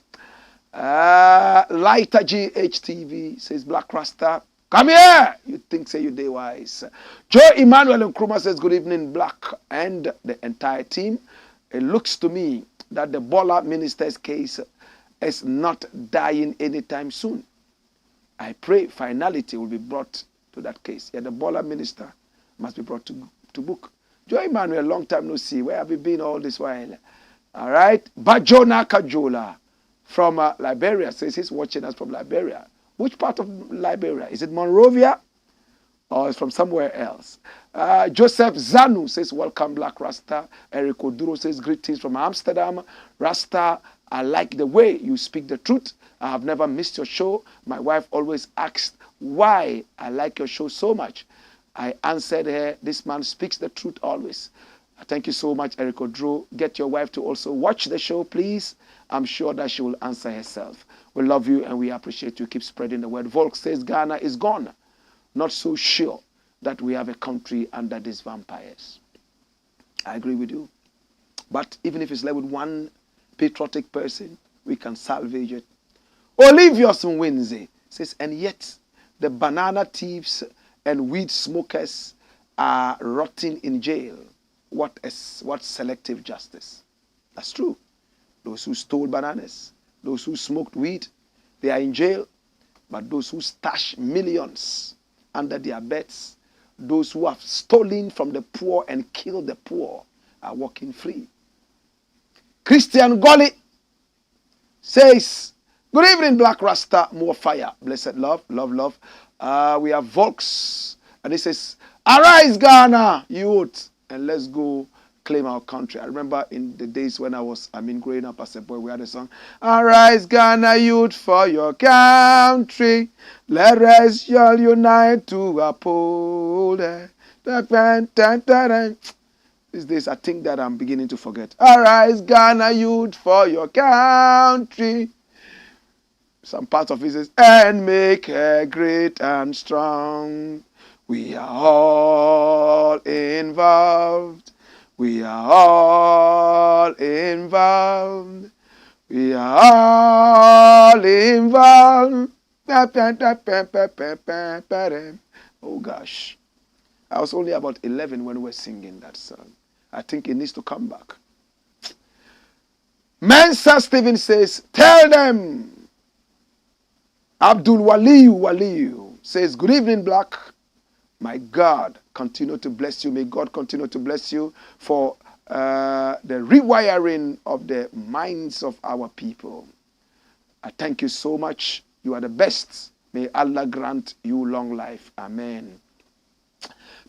A: Lighter GHTV says, Black Rasta, come here. You think say you day wise. Joe Emmanuel Nkrumah says, good evening, Black and the entire team. It looks to me that the Bola minister's case is not dying anytime soon. I pray finality will be brought to that case. Yeah, the Bola minister must be brought to book. Joe Emmanuel, long time no see. Where have you been all this while? All right. Bajona Kajola from Liberia says he's watching us from Liberia. Which part of Liberia? Is it Monrovia or is from somewhere else? Joseph Zanu says, welcome, Black Rasta. Eric Oduro says, greetings from Amsterdam. Rasta, I like the way you speak the truth. I have never missed your show. My wife always asks why I like your show so much. I answered her, this man speaks the truth always. Thank you so much, Eric Odro. Get your wife to also watch the show, please. I'm sure that she will answer herself. We love you and we appreciate you. Keep spreading the word. Volk says Ghana is gone. Not so sure that we have a country under these vampires. I agree with you. But even if it's led with one patriotic person, we can salvage it. Olivius Nwinze says, and yet the banana thieves and weed smokers are rotting in jail. What selective justice? That's true. Those who stole bananas, those who smoked weed, they are in jail. But those who stash millions under their beds, those who have stolen from the poor and killed the poor, are walking free. Christian Golly says, good evening, Black Rasta, more fire. Blessed love, love, love. We have Volks, and he says, arise, Ghana, youth, and let's go claim our country. I remember in the days when growing up as a boy, we had a song, arise, Ghana, youth, for your country. Let us all unite to uphold it. These days, I think that I'm beginning to forget. Arise, Ghana, youth, for your country. Some part of it says, and make her great and strong. We are all involved. We are all involved. We are all involved. Oh gosh. I was only about 11 when we were singing that song. I think it needs to come back. Mensa Stephen says, tell them. Abdul Waliyu says, good evening, Blakk. My God, continue to bless you. May God continue to bless you for the rewiring of the minds of our people. I thank you so much. You are the best. May Allah grant you long life. Amen.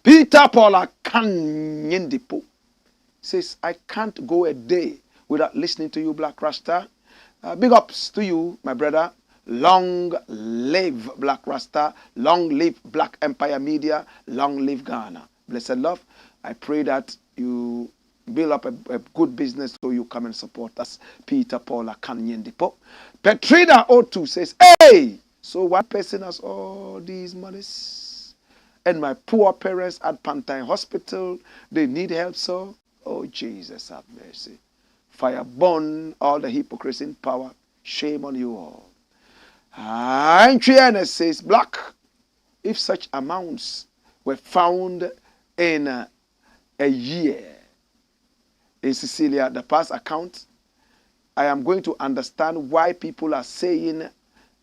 A: Peter Paula Kanyendipo says, I can't go a day without listening to you, Black Rasta. Big ups to you, my brother. Long live Black Rasta. Long live Black Empire Media. Long live Ghana. Blessed love. I pray that you build up a good business so you come and support us. Peter Paula Kanyendipo. Petrina O2 says, hey, so one person has all these monies. And my poor parents at Pantine Hospital, they need help, so, oh, Jesus, have mercy. Fire burn all the hypocrisy in power. Shame on you all. And Triana says, Blakk, if such amounts were found in a year in CECILIA, the past account, I am going to understand why people are saying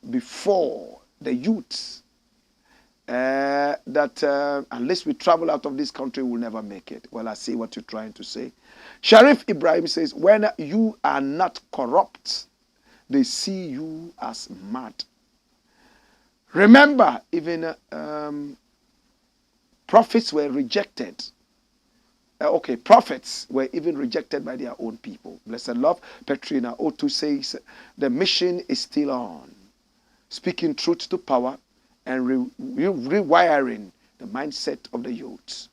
A: before the youths that unless we travel out of this country, we'll never make it. Well, I see what you're trying to say. Sharif Ibrahim says, when you are not corrupt, they see you as mad. Remember, even prophets were rejected. Prophets were even rejected by their own people. Blessed love. Petrina O2 says, the mission is still on. Speaking truth to power and rewiring the mindset of the youth.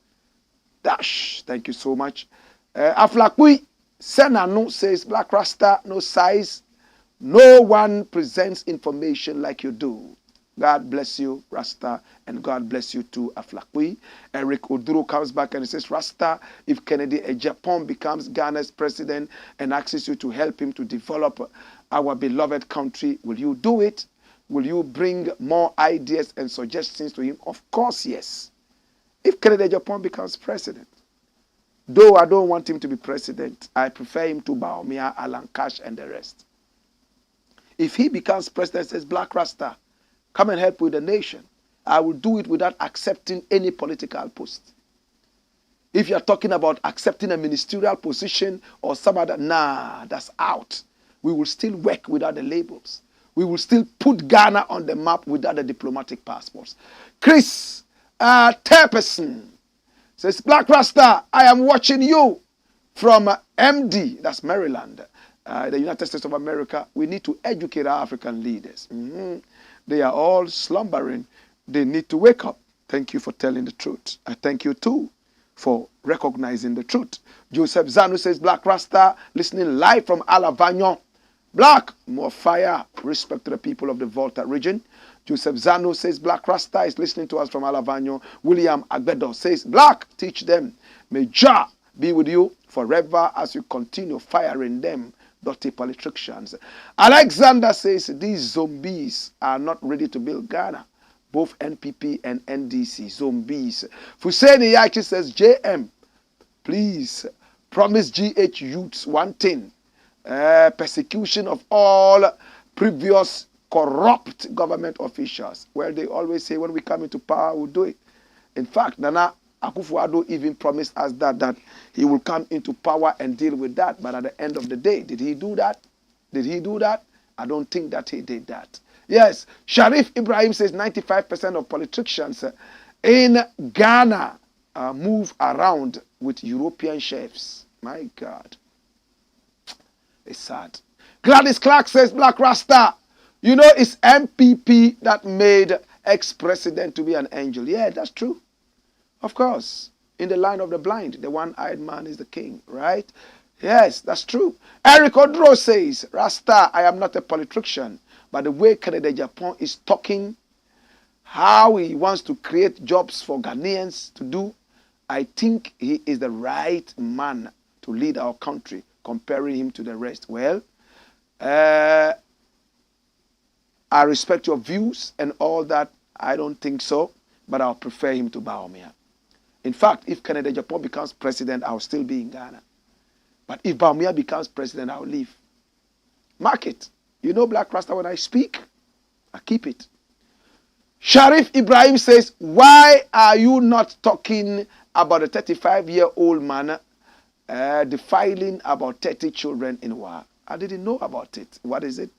A: Dash. Thank you so much. Aflakui Senanu says, Black Rasta, no size. No one presents information like you do. God bless you, Rasta, and God bless you too, Aflakui. Eric Oduro comes back and he says, Rasta, if Kennedy Japan becomes Ghana's president and asks you to help him to develop our beloved country, will you do it? Will you bring more ideas and suggestions to him? Of course, yes. If Kennedy Japan becomes president, though I don't want him to be president, I prefer him to Baumia, Alan Cash, and the rest. If he becomes president, says, Black Rasta, come and help with the nation, I will do it without accepting any political post. If you're talking about accepting a ministerial position or some other, nah, that's out. We will still work without the labels. We will still put Ghana on the map without the diplomatic passports. Chris Terpeson says, Black Rasta, I am watching you from MD, that's Maryland, the United States of America. We need to educate our African leaders. They are all slumbering They need to wake up. Thank you for telling the truth. I thank you too for recognizing the truth. Joseph Zanu says, Blakk Rasta, listening live from Alavagnon. Blakk, more fire. Respect to the people of the Volta region. Joseph Zanu says, Blakk Rasta is listening to us from Alavagnon. William Agbedo says, Blakk, teach them. May Jah be with you forever as you continue firing them dirty politicians. Alexander says, these zombies are not ready to build Ghana. Both NPP and NDC, zombies. Fuseni Yachi says, JM, please promise GH youths one thing. Persecution of all previous corrupt government officials. Well, they always say when we come into power, we'll do it. In fact, Nana Akufo-Addo even promised us that he will come into power and deal with that. But at the end of the day, did he do that? Did he do that? I don't think that he did that. Yes, Sharif Ibrahim says 95% of politicians in Ghana move around with European chefs. My God. It's sad. Gladys Clark says, Blakk Rasta, you know it's MPP that made ex-president to be an angel. Yeah, that's true. Of course. In the land of the blind, the one-eyed man is the king, right? Yes, that's true. Eric Odro says, Rasta, I am not a politician. But the way Canada Japan is talking, how he wants to create jobs for Ghanaians to do, I think he is the right man to lead our country, comparing him to the rest. Well, I respect your views and all that. I don't think so, but I'll prefer him to Bawumia. In fact, if Canada Japan becomes president, I'll still be in Ghana. But if Bawumia becomes president, I'll leave. Mark it. You know, Blakk Rasta, when I speak, I keep it. Sharif Ibrahim says, why are you not talking about a 35-year-old man defiling about 30 children in war? I didn't know about it. What is it?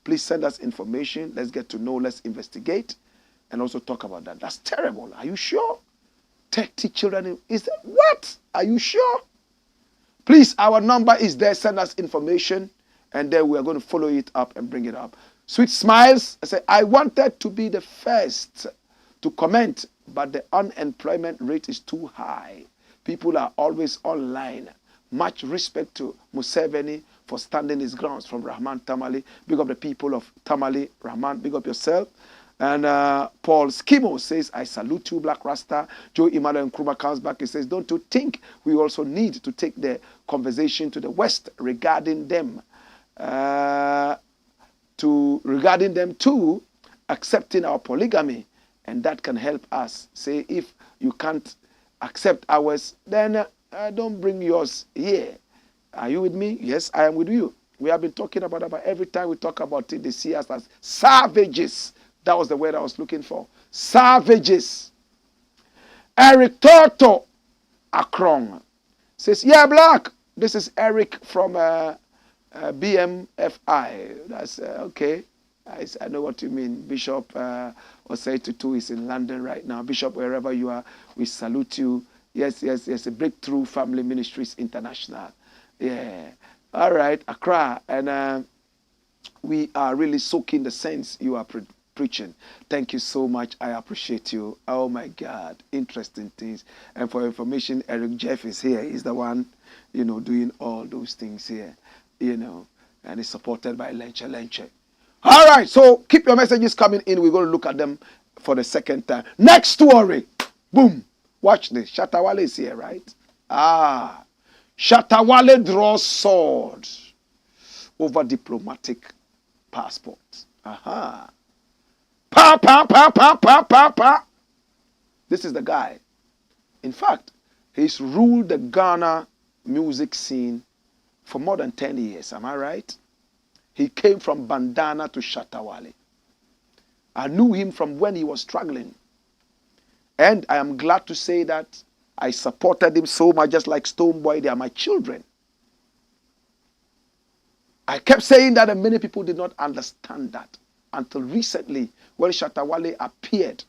A: Please send us information. Let's get to know. Let's investigate and also talk about that. That's terrible. Are you sure? 30 children. Is that what? Are you sure? Please, our number is there. Send us information. And then we are going to follow it up and bring it up. Sweet Smiles, I say, I wanted to be the first to comment, but the unemployment rate is too high. People are always online. Much respect to Museveni for standing his grounds. From Rahman Tamale. Big up the people of Tamale. Rahman, big up yourself. And Paul Skimo says, I salute you, Blakk Rasta. Joe Emmanuel Nkrumah comes back. He says, don't you think we also need to take the conversation to the West regarding them? Regarding them too accepting our polygamy, and that can help us. Say, if you can't accept ours, then don't bring yours here. Are you with me? Yes, I am with you. We have been talking about that, but every time we talk about it, they see us as savages. That was the word I was looking for. Savages. Eric Toto Akron says, yeah, Blakk, this is Eric from BMFI. That's okay. I know what you mean. Bishop Osei is in London right now. Bishop, wherever you are, we salute you. Yes, yes, yes. A Breakthrough Family Ministries International. Yeah. All right, Accra. And we are really soaking the sense you are preaching. Thank you so much. I appreciate you. Oh, my God. Interesting things. And for information, Eric Jeff is here. He's the one, doing all those things here. And it's supported by Lenche. All right, so keep your messages coming in. We're going to look at them for the second time. Next story. Boom. Watch this. Shatta Wale is here, right? Shatta Wale draws sword over diplomatic passport. Aha. Pa, pa, pa, pa, pa, pa, pa. This is the guy. In fact, he's ruled the Ghana music scene for more than 10 years. Am I right? He came from Bandana to Shatta Wale. I knew him from when he was struggling. And I am glad to say that I supported him so much, just like Stonebwoy. They are my children. I kept saying that, and many people did not understand that until recently, when Shatta Wale appeared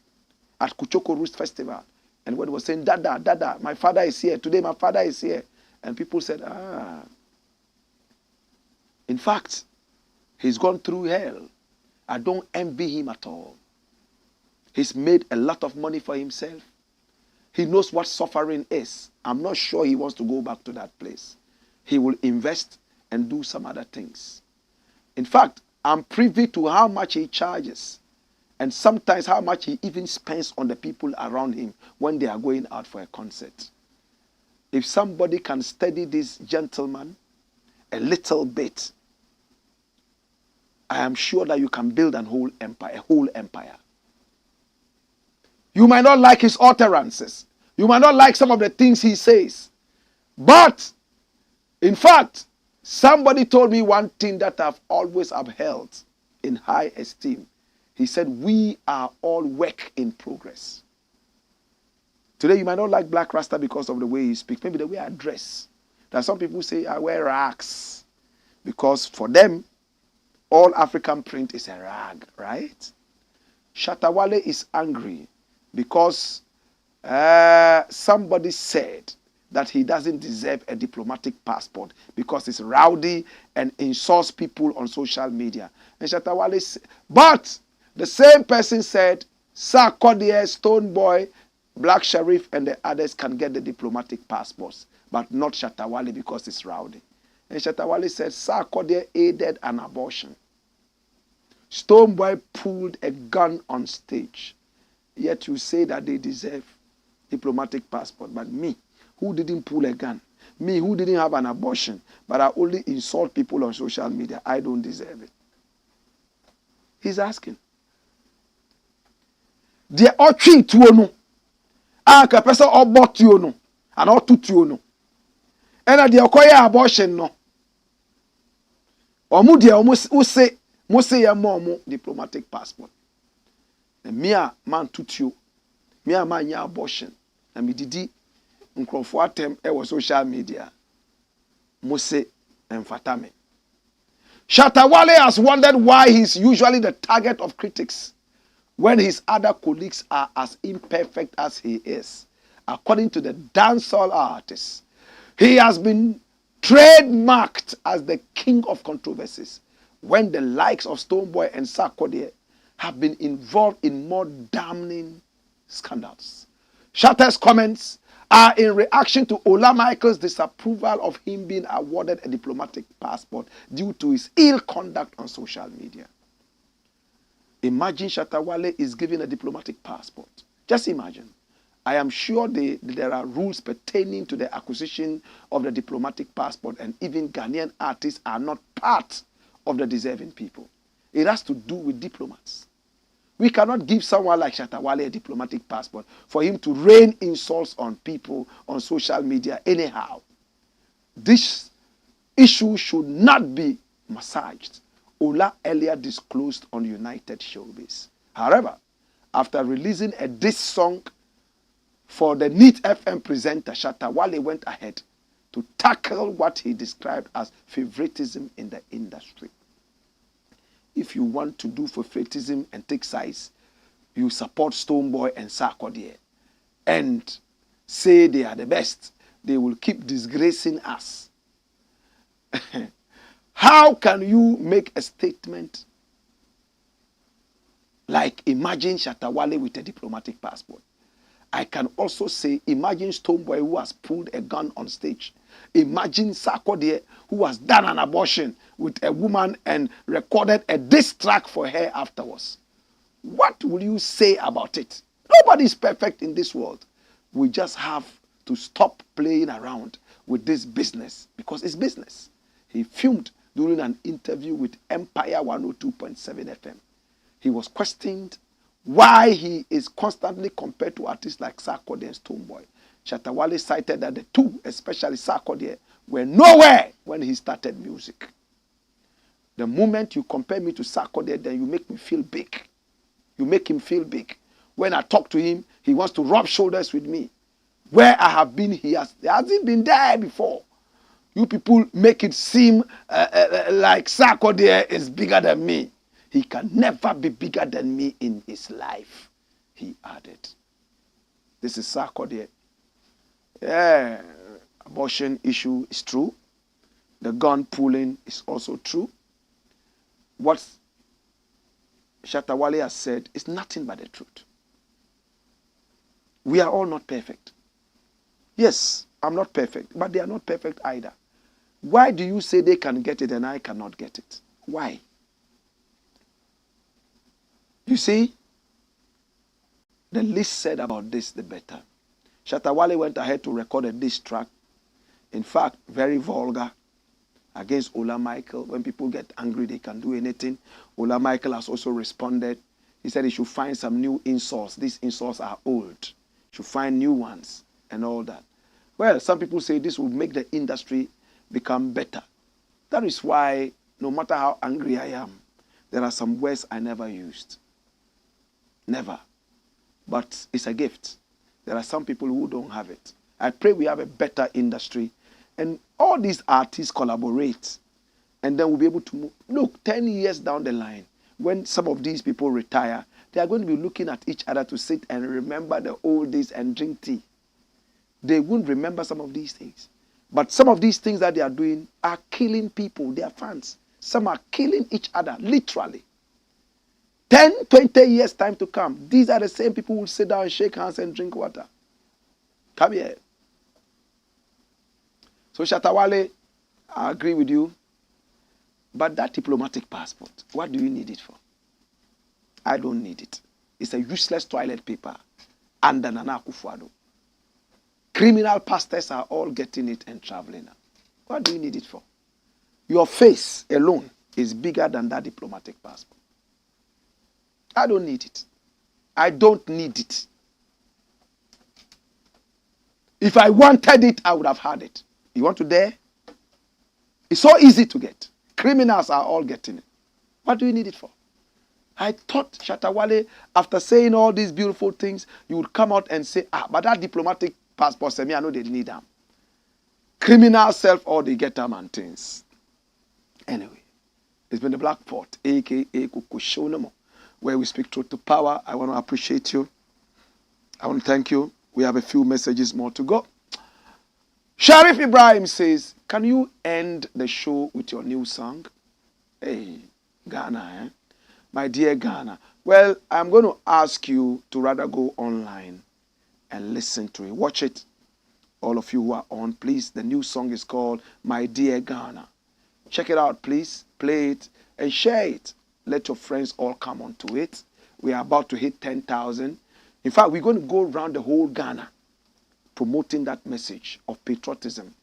A: at Kuchoko Roost Festival. And when he was saying, Dada, Dada, my father is here. Today my father is here. And people said, In fact, he's gone through hell. I don't envy him at all. He's made a lot of money for himself. He knows what suffering is. I'm not sure he wants to go back to that place. He will invest and do some other things. In fact, I'm privy to how much he charges and sometimes how much he even spends on the people around him when they are going out for a concert. If somebody can study this gentleman a little bit, I am sure that you can build a whole empire. You might not like his utterances. You might not like some of the things he says. But, in fact, somebody told me one thing that I've always upheld in high esteem. He said, we are all work in progress. Today, you might not like Blakk Rasta because of the way he speaks. Maybe the way I dress. There are some people who say, I wear rags. Because for them, all African print is a rag, right? Shatta Wale is angry because somebody said that he doesn't deserve a diplomatic passport because he's rowdy and insults people on social media. And Shatta Wale but the same person said, Sarkodie, Stonebwoy, Blakk Sharif, and the others can get the diplomatic passports, but not Shatta Wale because it's rowdy. And Shatta Wale said, Sarkodie aided an abortion. Stonebwoy pulled a gun on stage. Yet you say that they deserve diplomatic passport. But me, who didn't pull a gun, me who didn't have an abortion, but I only insult people on social media, I don't deserve it. He's asking. The otwin tuo no, anka person obot tuo no, and otu tuo no. Ena the okoye abortion no. Omu de omu say ya mo diplomatic passport. And me a man tutuo, me a man ya abortion. Na me didi nkrofo atem e wo social media. Mose emfata me. Shatta Wale has wondered why he's usually the target of critics when his other colleagues are as imperfect as he is. According to the dancehall artists, he has been trademarked as the king of controversies when the likes of Stonebwoy and Sarkodie have been involved in more damning scandals. Shatta's comments are in reaction to Ola Michael's disapproval of him being awarded a diplomatic passport due to his ill conduct on social media. Imagine Shatta Wale is given a diplomatic passport. Just imagine. I am sure there are rules pertaining to the acquisition of the diplomatic passport, and even Ghanaian artists are not part of the deserving people. It has to do with diplomats. We cannot give someone like Shatta Wale a diplomatic passport for him to rain insults on people on social media anyhow. This issue should not be massaged. Ola earlier disclosed on United Showbiz. However, after releasing a diss song for the NEAT FM presenter, Shatta Wale went ahead to tackle what he described as favoritism in the industry. If you want to do favoritism and take sides, you support Stonebwoy and Sarkodie and say they are the best. They will keep disgracing us. How can you make a statement like, imagine Shatta Wale with a diplomatic passport? I can also say, imagine Stonebwoy who has pulled a gun on stage. Imagine Sarkodie who has done an abortion with a woman and recorded a diss track for her afterwards. What will you say about it? Nobody is perfect in this world. We just have to stop playing around with this business because it's business. He filmed during an interview with Empire 102.7 FM. He was questioned why he is constantly compared to artists like Sarkodie and Stonebwoy. Shatta Wale cited that the two, especially Sarkodie, were nowhere when he started music. The moment you compare me to Sarkodie, then you make me feel big. You make him feel big. When I talk to him, he wants to rub shoulders with me. Where I have been, he hasn't been there before. You people make it seem like Sarkodie is bigger than me. He can never be bigger than me in his life, he added. This is Sarkodie. Yeah, abortion issue is true. The gun pulling is also true. What Shatta Wale has said is nothing but the truth. We are all not perfect. Yes, I'm not perfect, but they are not perfect either. Why do you say they can get it and I cannot get it? Why? You see, the least said about this, the better. Shatta Wale went ahead to record a diss track. In fact, very vulgar against Ola Michael. When people get angry, they can do anything. Ola Michael has also responded. He said he should find some new insults. These insults are old. He should find new ones and all that. Well, some people say this will make the industry become better. That is why, no matter how angry I am, there are some words I never used. Never. But it's a gift. There are some people who don't have it. I pray we have a better industry. And all these artists collaborate. And then we'll be able to move. Look, 10 years down the line, when some of these people retire, they are going to be looking at each other to sit and remember the old days and drink tea. They won't remember some of these things. But some of these things that they are doing are killing people, their fans. Some are killing each other, literally. 10, 20 years time to come. These are the same people who will sit down and shake hands and drink water. Come here. So Shatta Wale, I agree with you. But that diplomatic passport, what do you need it for? I don't need it. It's a useless toilet paper under Nana Akufo-Addo. Criminal pastors are all getting it and traveling now. What do you need it for? Your face alone is bigger than that diplomatic passport. I don't need it. I don't need it. If I wanted it, I would have had it. You want to dare? It's so easy to get. Criminals are all getting it. What do you need it for? I thought Shatta Wale, after saying all these beautiful things, you would come out and say, but that diplomatic passport, I know they need them. Criminal self or they get them and things. Anyway, it's been the Blakk Pot, a.k.a. Kukushonamo, where we speak truth to power. I want to appreciate you. I want to thank you. We have a few messages more to go. Sharif Ibrahim says, can you end the show with your new song? Hey, Ghana, eh? My dear Ghana. Well, I'm going to ask you to rather go online and listen to it. Watch it. All of you who are on, please. The new song is called My Dear Ghana. Check it out, please. Play it and share it. Let your friends all come onto it. We are about to hit 10,000. In fact, we're going to go around the whole Ghana promoting that message of patriotism.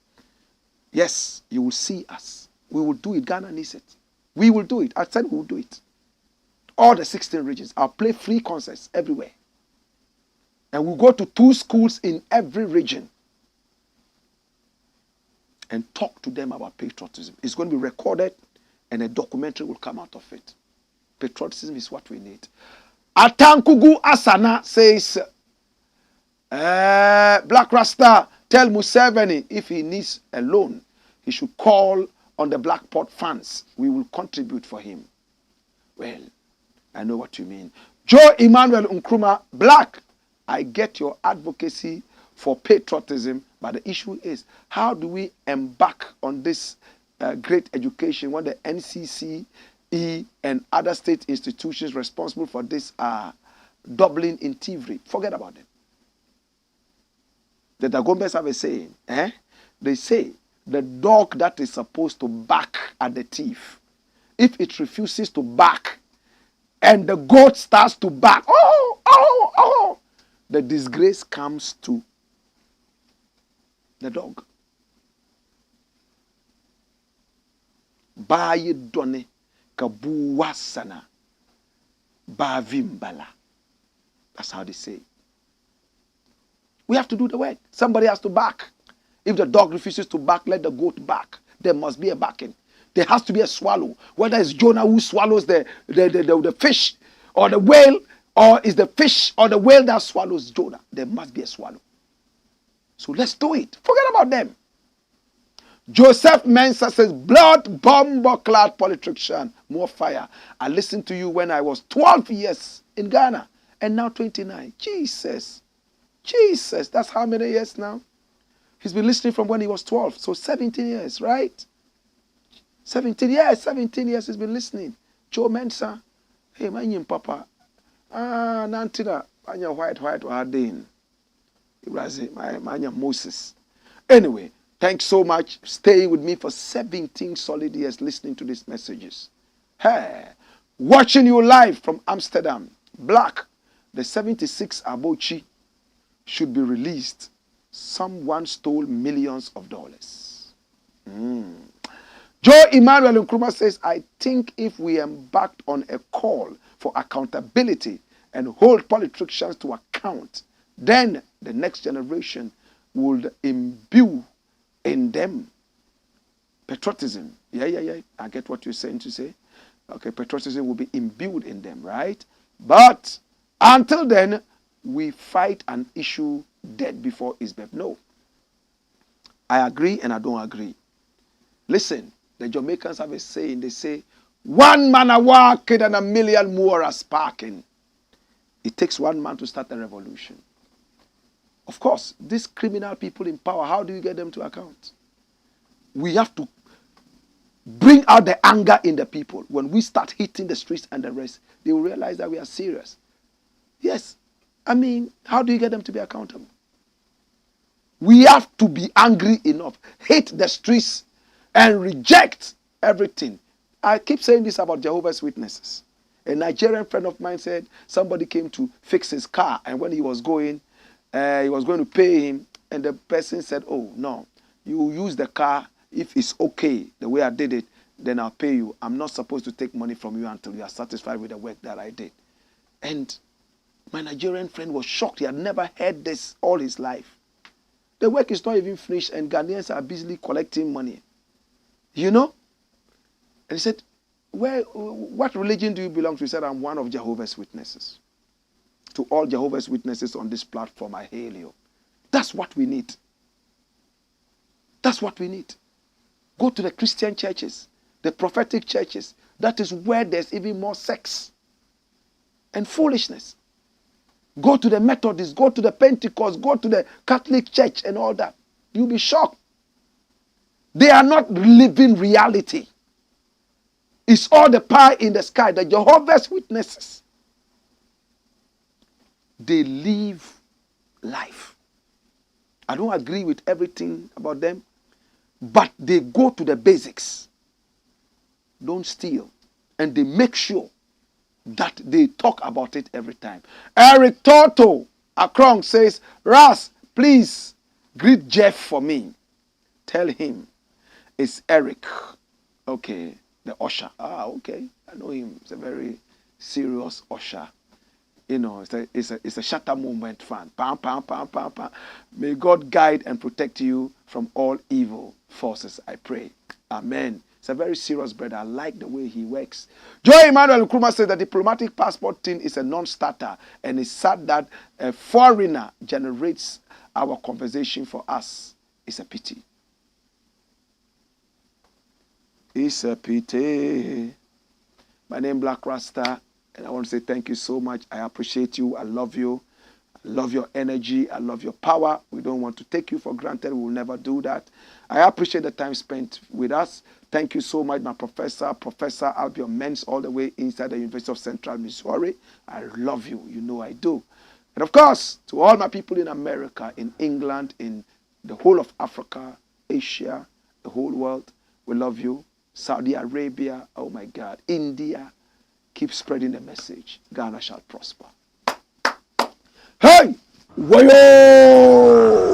A: Yes, you will see us. We will do it. Ghana needs it. We will do it. I said we will do it. All the 16 regions. I'll play free concerts everywhere. And we'll go to 2 schools in every region and talk to them about patriotism. It's going to be recorded and a documentary will come out of it. Patriotism is what we need. Atankugu Asana says, Black Rasta, tell Museveni if he needs a loan, he should call on the Blakk Pot fans. We will contribute for him. Well, I know what you mean. Joe Emmanuel Nkrumah, Blakk, I get your advocacy for patriotism, but the issue is, how do we embark on this great education when the NCCE and other state institutions responsible for this are doubling in thievery? Forget about them. The Dagombes have a saying. They say, the dog that is supposed to bark at the thief, if it refuses to bark and the goat starts to bark, the disgrace comes to the dog. Baye done kabuwasana bavimbala. That's how they say. We have to do the work. Somebody has to bark. If the dog refuses to bark, let the goat bark. There must be a barking. There has to be a swallow. Whether it's Jonah who swallows the fish or the whale, or is the fish or the whale that swallows Jonah, there must be a swallow. So let's do it. Forget about them. Joseph Mensah says, blood bomber-clad politician, more fire. I listened to you when I was 12 years in Ghana and now 29. Jesus. Jesus. That's how many years now? He's been listening from when he was 12. So 17 years, right? 17 years he's been listening. Joe Mensah. Hey, my papa. Nantina. Anya white, hardin. My Moses. Anyway, thanks so much. Stay with me for 17 solid years listening to these messages. Hey, watching you live from Amsterdam. Blakk, the 76 Abochi should be released. Someone stole millions of dollars. Joe Emmanuel Nkrumah says, I think if we embarked on a call for accountability and hold politicians to account, then the next generation would imbue in them patriotism. Yeah. I get what you're saying to say. Okay, patriotism will be imbued in them, right? But until then, we fight an issue dead before its birth. No. I agree and I don't agree. Listen, the Jamaicans have a saying. They say, one man a walking and a million more are sparking. It takes one man to start a revolution. Of course, these criminal people in power, how do you get them to account? We have to bring out the anger in the people. When we start hitting the streets and the rest, they will realize that we are serious. Yes. I mean, how do you get them to be accountable? We have to be angry enough, hit the streets, and reject everything. I keep saying this about Jehovah's Witnesses. A Nigerian friend of mine said somebody came to fix his car, and when he was going to pay him, and the person said, oh, no, you use the car. If it's okay the way I did it, then I'll pay you. I'm not supposed to take money from you until you are satisfied with the work that I did. And my Nigerian friend was shocked. He had never heard this all his life. The work is not even finished, and Ghanaians are busily collecting money. You know? And he said, what religion do you belong to? He said, I'm one of Jehovah's Witnesses. To all Jehovah's Witnesses on this platform, I hail you. That's what we need. That's what we need. Go to the Christian churches, the prophetic churches. That is where there's even more sex and foolishness. Go to the Methodists, go to the Pentecost, go to the Catholic Church and all that. You'll be shocked. They are not living reality. It's all the pie in the sky. The Jehovah's Witnesses, they live life. I don't agree with everything about them, but they go to the basics. Don't steal. And they make sure that they talk about it every time. Eric Toto Akrong says, Ras, please greet Jeff for me. Tell him it's Eric. Okay, the usher. Ah, okay. I know him. He's a very serious usher. You know, it's a Shatta Movement fan. Pam, pam, pam, pam, pam. May God guide and protect you from all evil forces, I pray. Amen. It's a very serious brother. I like the way he works. Joe Emmanuel Nkrumah said the diplomatic passport thing is a non-starter, and it's sad that a foreigner generates our conversation for us. It's a pity. It's a pity. My name is Blakk Rasta, and I want to say thank you so much. I appreciate you. I love you. I love your energy. I love your power. We don't want to take you for granted. We will never do that. I appreciate the time spent with us. Thank you so much, my Professor Albion Mens, all the way inside the University of Central Missouri. I love you. You know I do. And of course, to all my people in America, in England, in the whole of Africa, Asia, the whole world, we love you. Saudi Arabia, oh my God, India, keep spreading the message. Ghana shall prosper. Hey! Wayo!